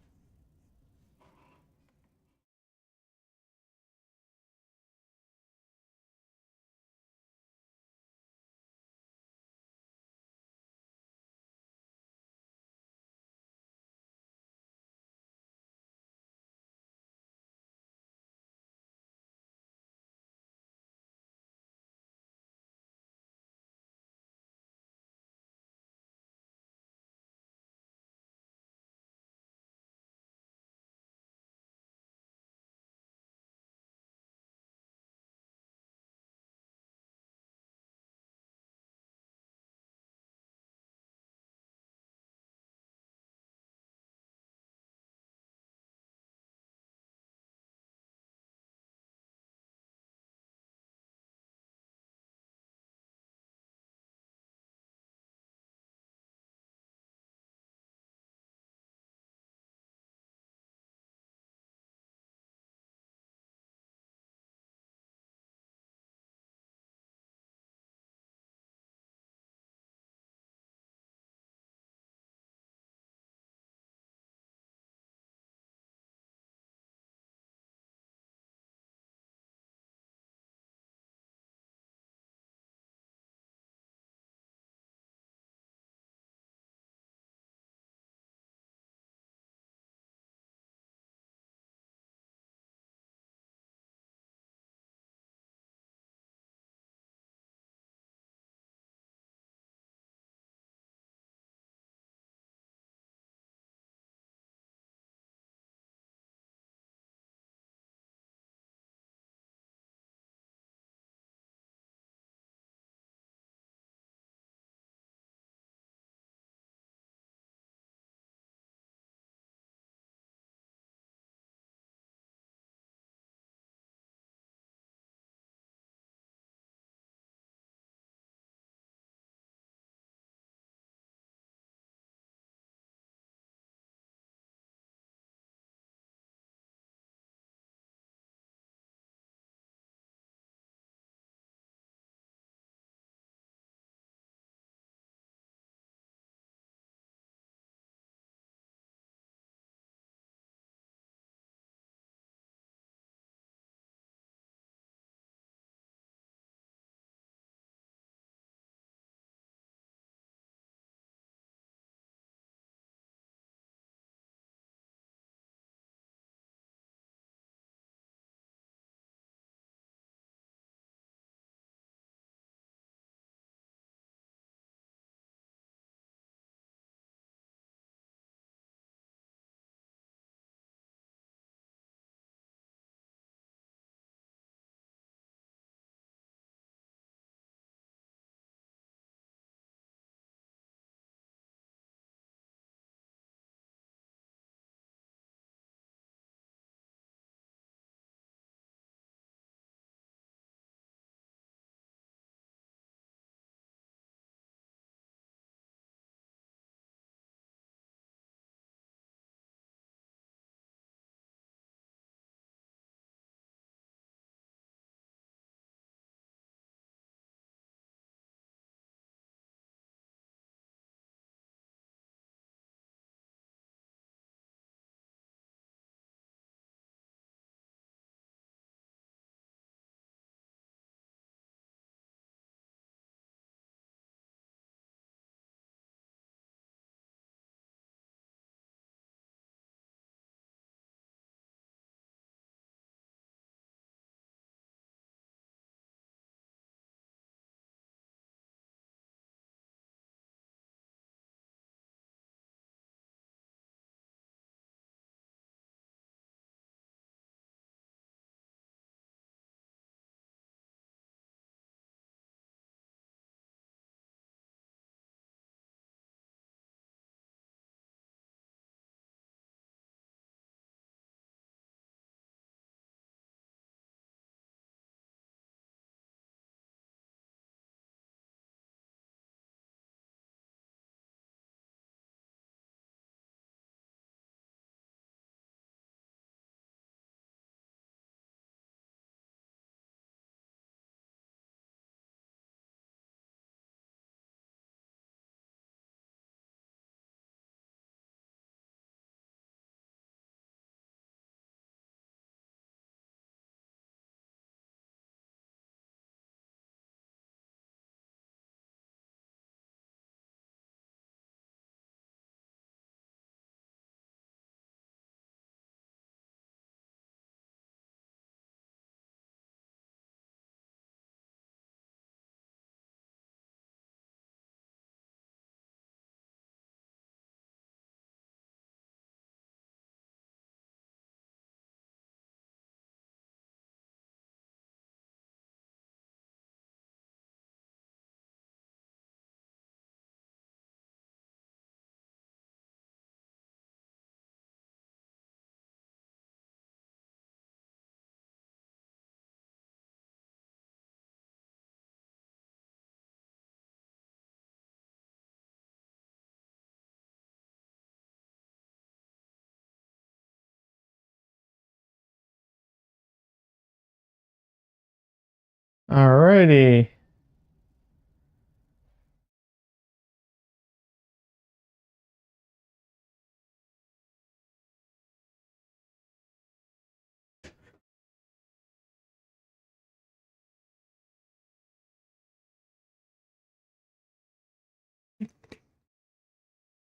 Alrighty.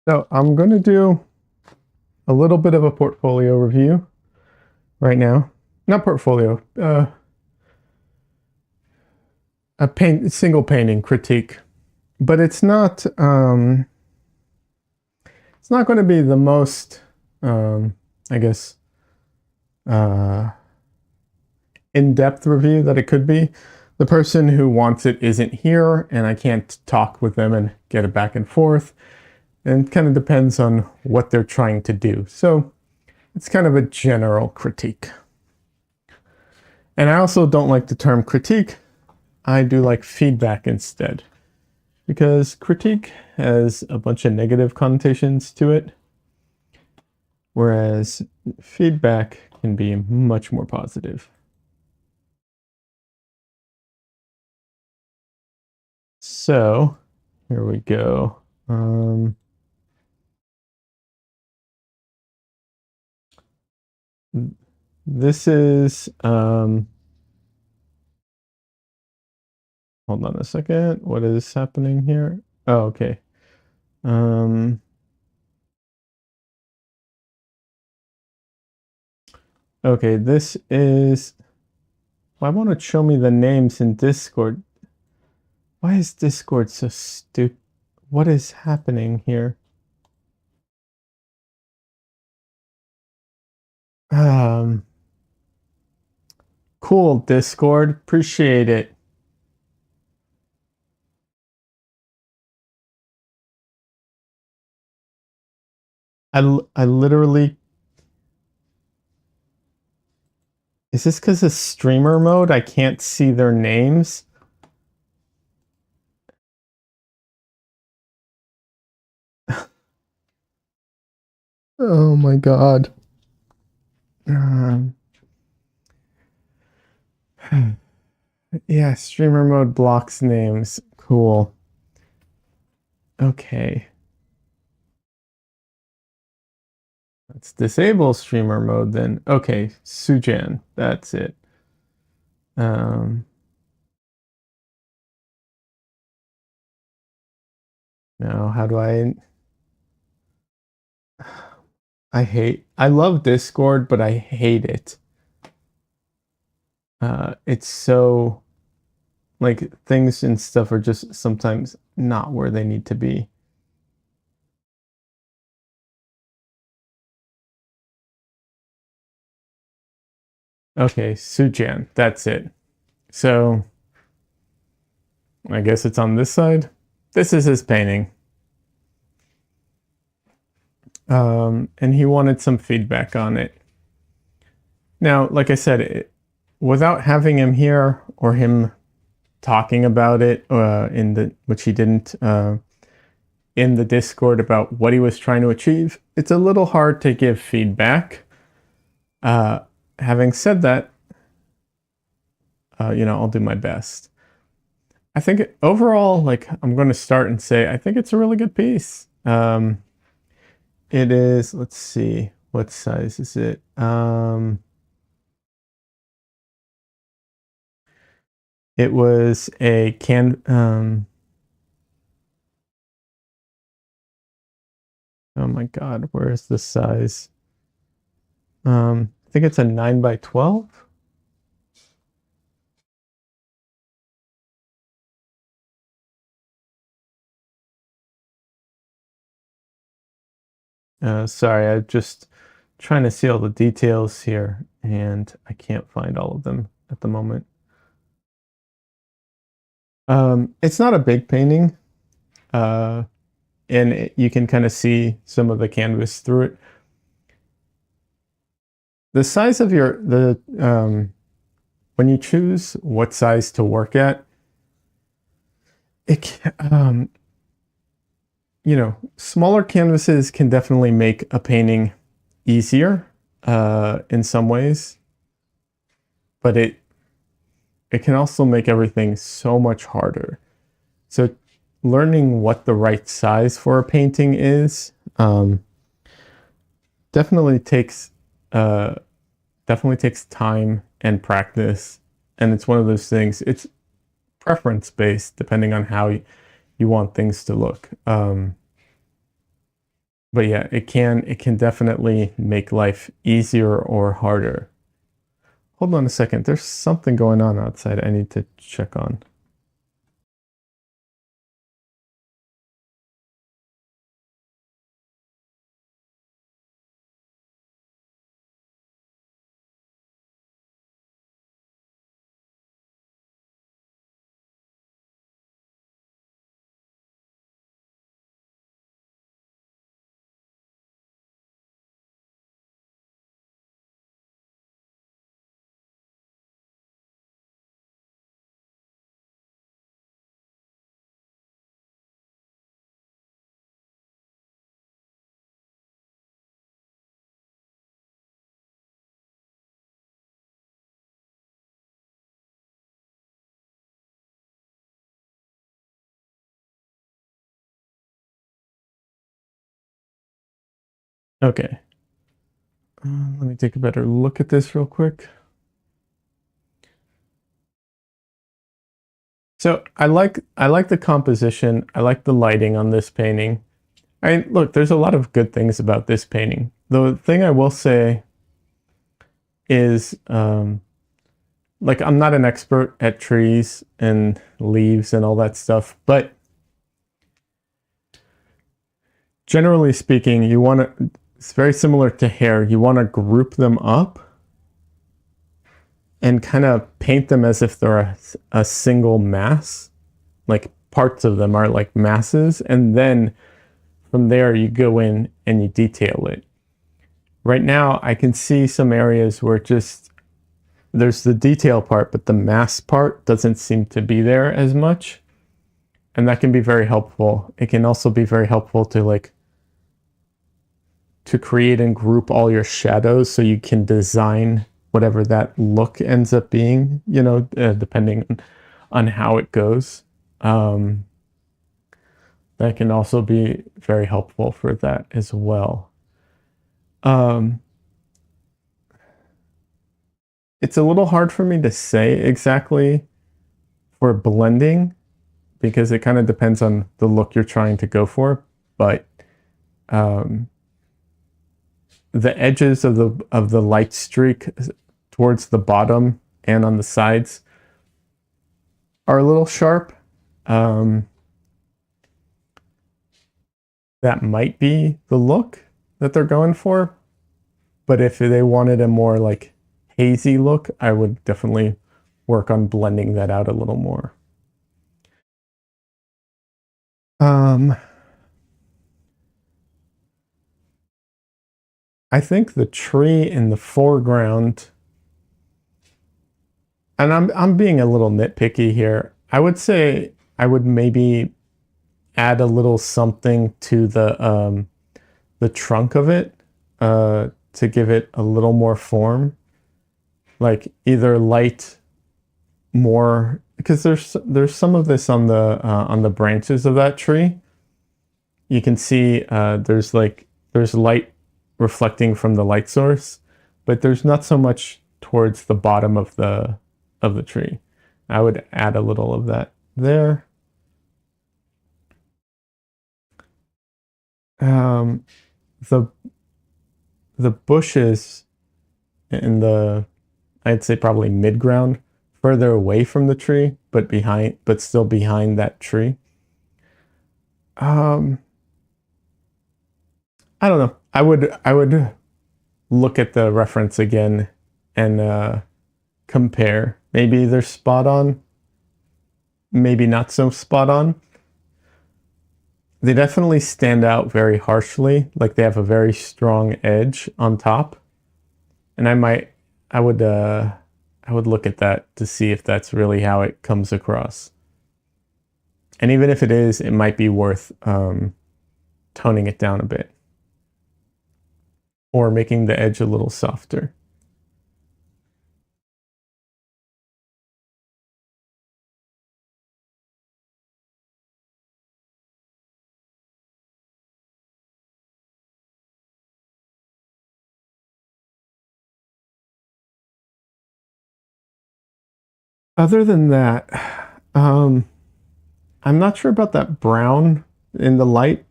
So I'm going to do a little bit of a portfolio review right now. Not portfolio, a single painting critique. But it's not going to be the most, I guess, uh, in-depth review that it could be. The person who wants it isn't here, and I can't talk with them and get it back and forth. And it kind of depends on what they're trying to do. So it's kind of a general critique. And I also don't like the term critique. I do like feedback instead, because critique has a bunch of negative connotations to it, whereas feedback can be much more positive. So here we go. This is, hold on a second. What is happening here? Oh, okay. Okay, this is, why won't it show me the names in Discord? Why is Discord so stupid? What is happening here? Cool, Discord. Appreciate it. I literally... Is this because of streamer mode? I can't see their names. Oh my god. Yeah, streamer mode blocks names. Cool. Okay. Let's disable streamer mode then. Okay, Sujan. That's it. Now, how do I love Discord, but I hate it. It's so, like, things and stuff are just sometimes not where they need to be. Okay, Sujan, that's it. So, I guess it's on this side. This is his painting. And he wanted some feedback on it. Now, like I said, without having him here or him talking about it which he didn't in the Discord about what he was trying to achieve, it's a little hard to give feedback. Having said that, I'll do my best. I think overall, like, I'm going to start and say I think it's a really good piece. It is, let's see, what size is it? It was a oh my god, where is the size? I think it's a 9x12. Sorry, I'm just trying to see all the details here, and I can't find all of them at the moment. It's not a big painting, and you can kind of see some of the canvas through it. The size of when you choose what size to work at, smaller canvases can definitely make a painting easier in some ways, but it can also make everything so much harder. So learning what the right size for a painting is definitely takes uh, definitely takes time and practice, and it's one of those things. It's preference based depending on how you want things to look. But yeah, it can definitely make life easier or harder. Hold on a second. There's something going on outside I need to check on. Okay. Let me take a better look at this real quick. So I like the composition. I like the lighting on this painting. I mean, look, there's a lot of good things about this painting. The thing I will say is, like, I'm not an expert at trees and leaves and all that stuff, but generally speaking, you want to. It's very similar to hair. You want to group them up and kind of paint them as if they're a single mass. Like parts of them are like masses, and then from there you go in and you detail it. Right now, I can see some areas where just there's the detail part, but the mass part doesn't seem to be there as much. And that can be very helpful. It can also be very helpful to to create and group all your shadows so you can design whatever that look ends up being, depending on how it goes. Um, that can also be very helpful for that as well. Um, it's a little hard for me to say exactly for blending because it kind of depends on the look you're trying to go for. But um, the edges of the light streak towards the bottom and on the sides are a little sharp. Um, that might be the look that they're going for. But if they wanted a more like hazy look, I would definitely work on blending that out a little more. Um, I think the tree in the foreground, and I'm being a little nitpicky here. I would say I would maybe add a little something to the trunk of it to give it a little more form, like either light more because there's some of this on the branches of that tree. You can see there's light reflecting from the light source, but there's not so much towards the bottom of the tree. I would add a little of that there. Um, the the bushes in the I'd say probably mid ground, further away from the tree, but still behind that tree. Um, I don't know. I would look at the reference again and compare. Maybe they're spot on, maybe not so spot on. They definitely stand out very harshly, like they have a very strong edge on top. And I would I would look at that to see if that's really how it comes across. And even if it is, it might be worth toning it down a bit or making the edge a little softer. Other than that, um, I'm not sure about that brown in the light.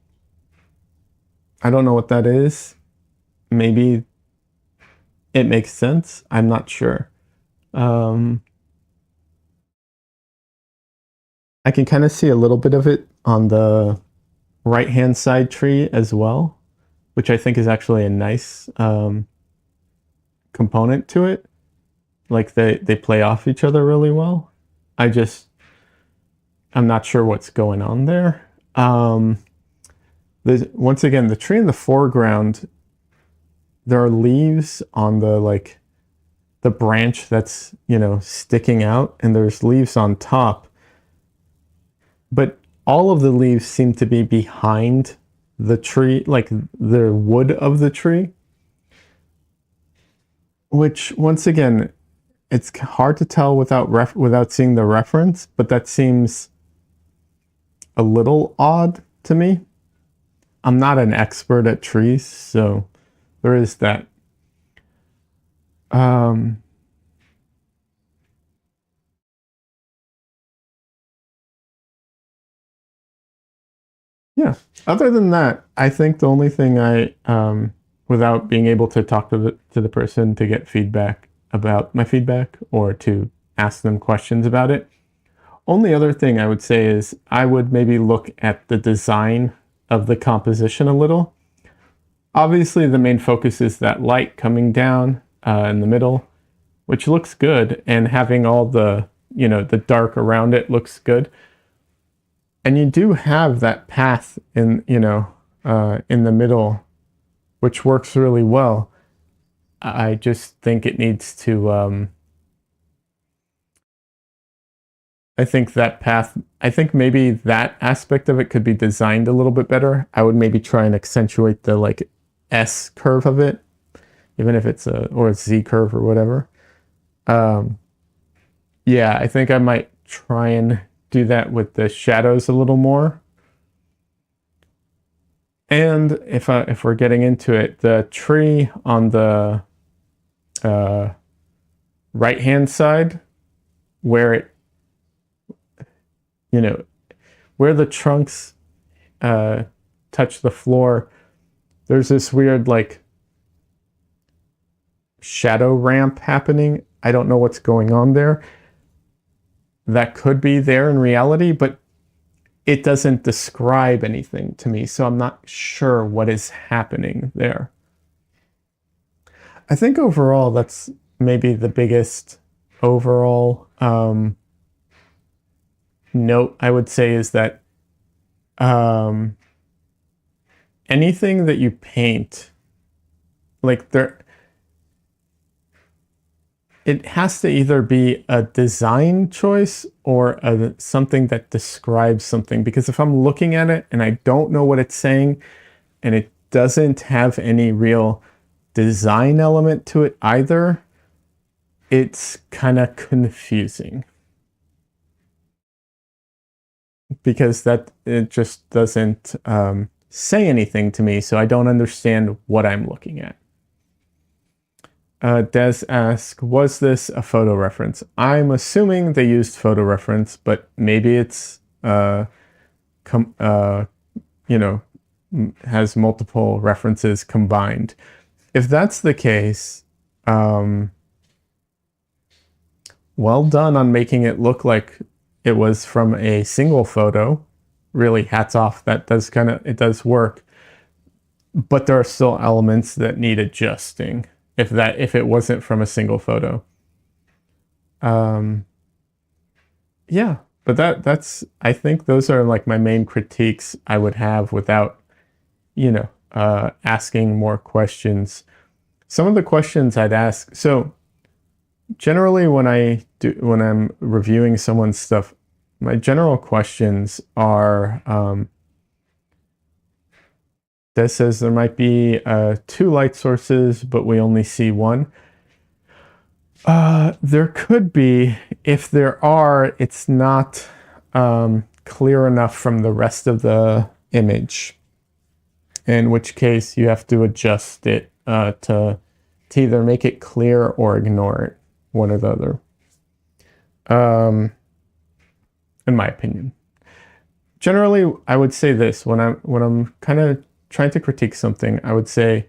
I don't know what that is. Maybe it makes sense. I'm not sure. Um, I can kind of see a little bit of it on the right hand side tree as well, which I think is actually a nice component to it. Like they play off each other really well. I just I'm not sure what's going on there. Um, Once again, the tree in the foreground, there are leaves on the like the branch that's sticking out, and there's leaves on top, but all of the leaves seem to be behind the tree, like the wood of the tree, which once again, it's hard to tell without seeing the reference, but that seems a little odd to me. I'm not an expert at trees, so there is that. Um, yeah. Other than that, I think the only thing without being able to talk to the person to get feedback about my feedback or to ask them questions about it, only other thing I would say is I would maybe look at the design of the composition a little. Obviously, the main focus is that light coming down in the middle, which looks good, and having all the dark around it looks good. And you do have that path in the middle, which works really well. I just think it needs to. I think that path. I think maybe that aspect of it could be designed a little bit better. I would maybe try and accentuate the like S curve of it, even if it's a Z curve or whatever. Um, yeah, I think I might try and do that with the shadows a little more. And if we're getting into it, the tree on the uh, right hand side, where it you know where the trunks uh, touch the floor, there's this weird like shadow ramp happening. I don't know what's going on there. That could be there in reality, but it doesn't describe anything to me, so I'm not sure what is happening there. I think overall that's maybe the biggest overall note I would say is that um, anything that you paint, like there, it has to either be a design choice or something that describes something. Because if I'm looking at it and I don't know what it's saying, and it doesn't have any real design element to it either, it's kind of confusing because that it just doesn't say anything to me, so I don't understand what I'm looking at. Des asks, was this a photo reference? I'm assuming they used photo reference, but maybe it's com- uh, you know has multiple references combined. If that's the case, um, well done on making it look like it was from a single photo. Really, hats off. That does it does work, but there are still elements that need adjusting. If it wasn't from a single photo, um, yeah. But that's I think those are like my main critiques I would have without asking more questions. Some of the questions I'd ask. So generally when I'm reviewing someone's stuff, my general questions are that says there might be two light sources, but we only see one. There could be. If there are, it's not clear enough from the rest of the image, in which case you have to adjust it to either make it clear or ignore it, one or the other. in my opinion. Generally, I would say this when I'm kind of trying to critique something, I would say,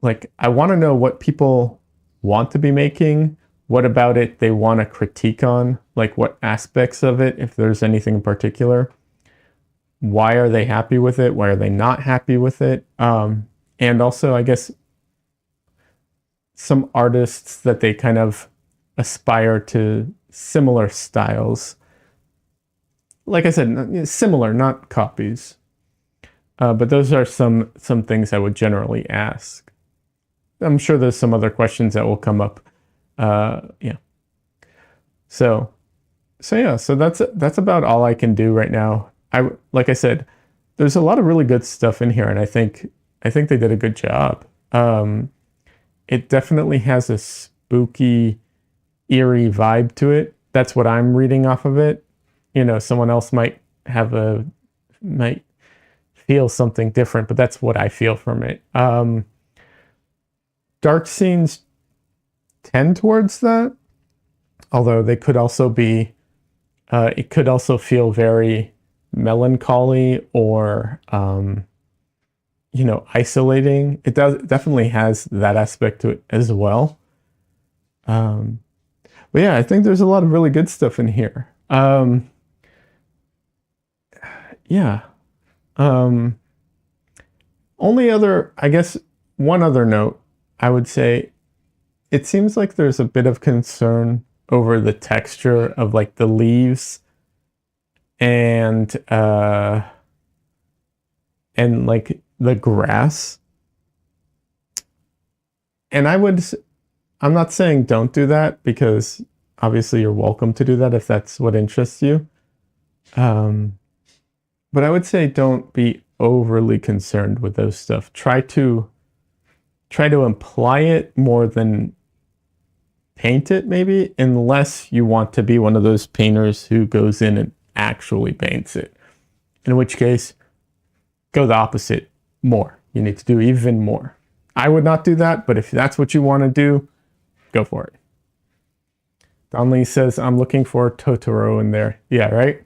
like, I want to know what people want to be making, what about it they want to critique on, like what aspects of it, if there's anything in particular. Why are they happy with it? Why are they not happy with it? And also, I guess, some artists that they kind of aspire to similar styles. Like I said, similar, not copies. But those are some things I would generally ask. I'm sure there's some other questions that will come up. Yeah. So yeah. So that's about all I can do right now. Like I said, there's a lot of really good stuff in here, and I think they did a good job. It definitely has a spooky, eerie vibe to it. That's what I'm reading off of it. You know, someone else might feel something different, but that's what I feel from it. Dark scenes tend towards that, although they could also be, it could also feel very melancholy or, isolating. It definitely has that aspect to it as well. But yeah, I think there's a lot of really good stuff in here. Yeah. I guess, one other note, I would say it seems like there's a bit of concern over the texture of like the leaves and like the grass. And I'm not saying don't do that, because obviously you're welcome to do that if that's what interests you. But I would say don't be overly concerned with those stuff. Try to imply it more than paint it, maybe, unless you want to be one of those painters who goes in and actually paints it. In which case, go the opposite more. You need to do even more. I would not do that, but if that's what you want to do, go for it. Don Lee says, I'm looking for Totoro in there. Yeah, right?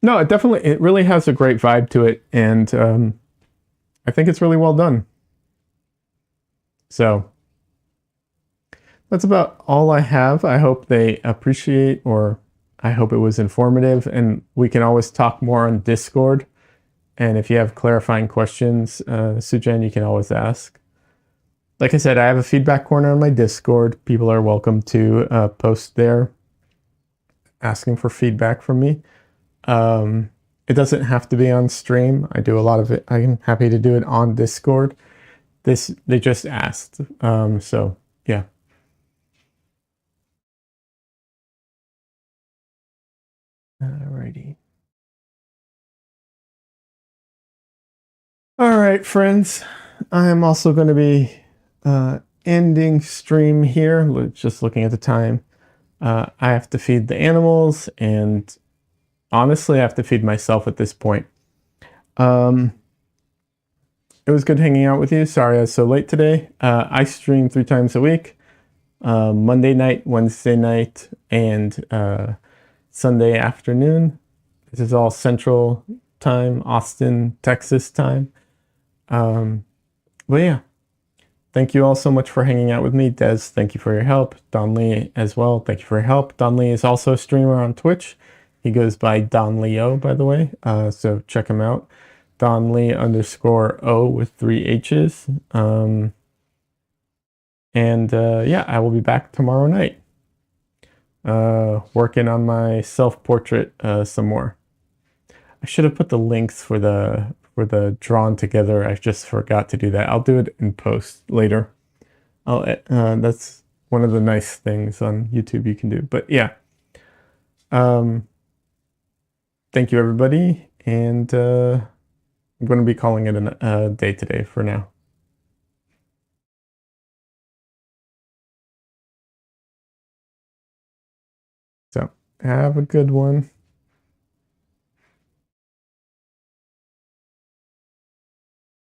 No, it really has a great vibe to it, and I think it's really well done. So that's about all I have. I hope they appreciate, or I hope it was informative, and we can always talk more on Discord. And if you have clarifying questions, Sujan, you can always ask. Like I said, I have a feedback corner on my Discord. People are welcome to post there asking for feedback from me. It doesn't have to be on stream. I do a lot of it. I'm happy to do it on Discord. They just asked. So yeah. Alrighty. All right, friends. I am also going to be ending stream here. Just looking at the time. I have to feed the animals, and honestly, I have to feed myself at this point. It was good hanging out with you. Sorry I was so late today. I stream 3 times a week. Monday night, Wednesday night, and Sunday afternoon. This is all Central Time, Austin, Texas time. But yeah, thank you all so much for hanging out with me. Des, thank you for your help. Don Lee as well, thank you for your help. Don Lee is also a streamer on Twitch. He goes by Don Leo, by the way, so check him out. Don Lee _O with 3 H's. Yeah, I will be back tomorrow night, working on my self-portrait some more. I should have put the links for the drawn together. I just forgot to do that. I'll do it in post later. That's one of the nice things on YouTube you can do. But yeah, thank you everybody, and I'm going to be calling it a day today for now. So have a good one.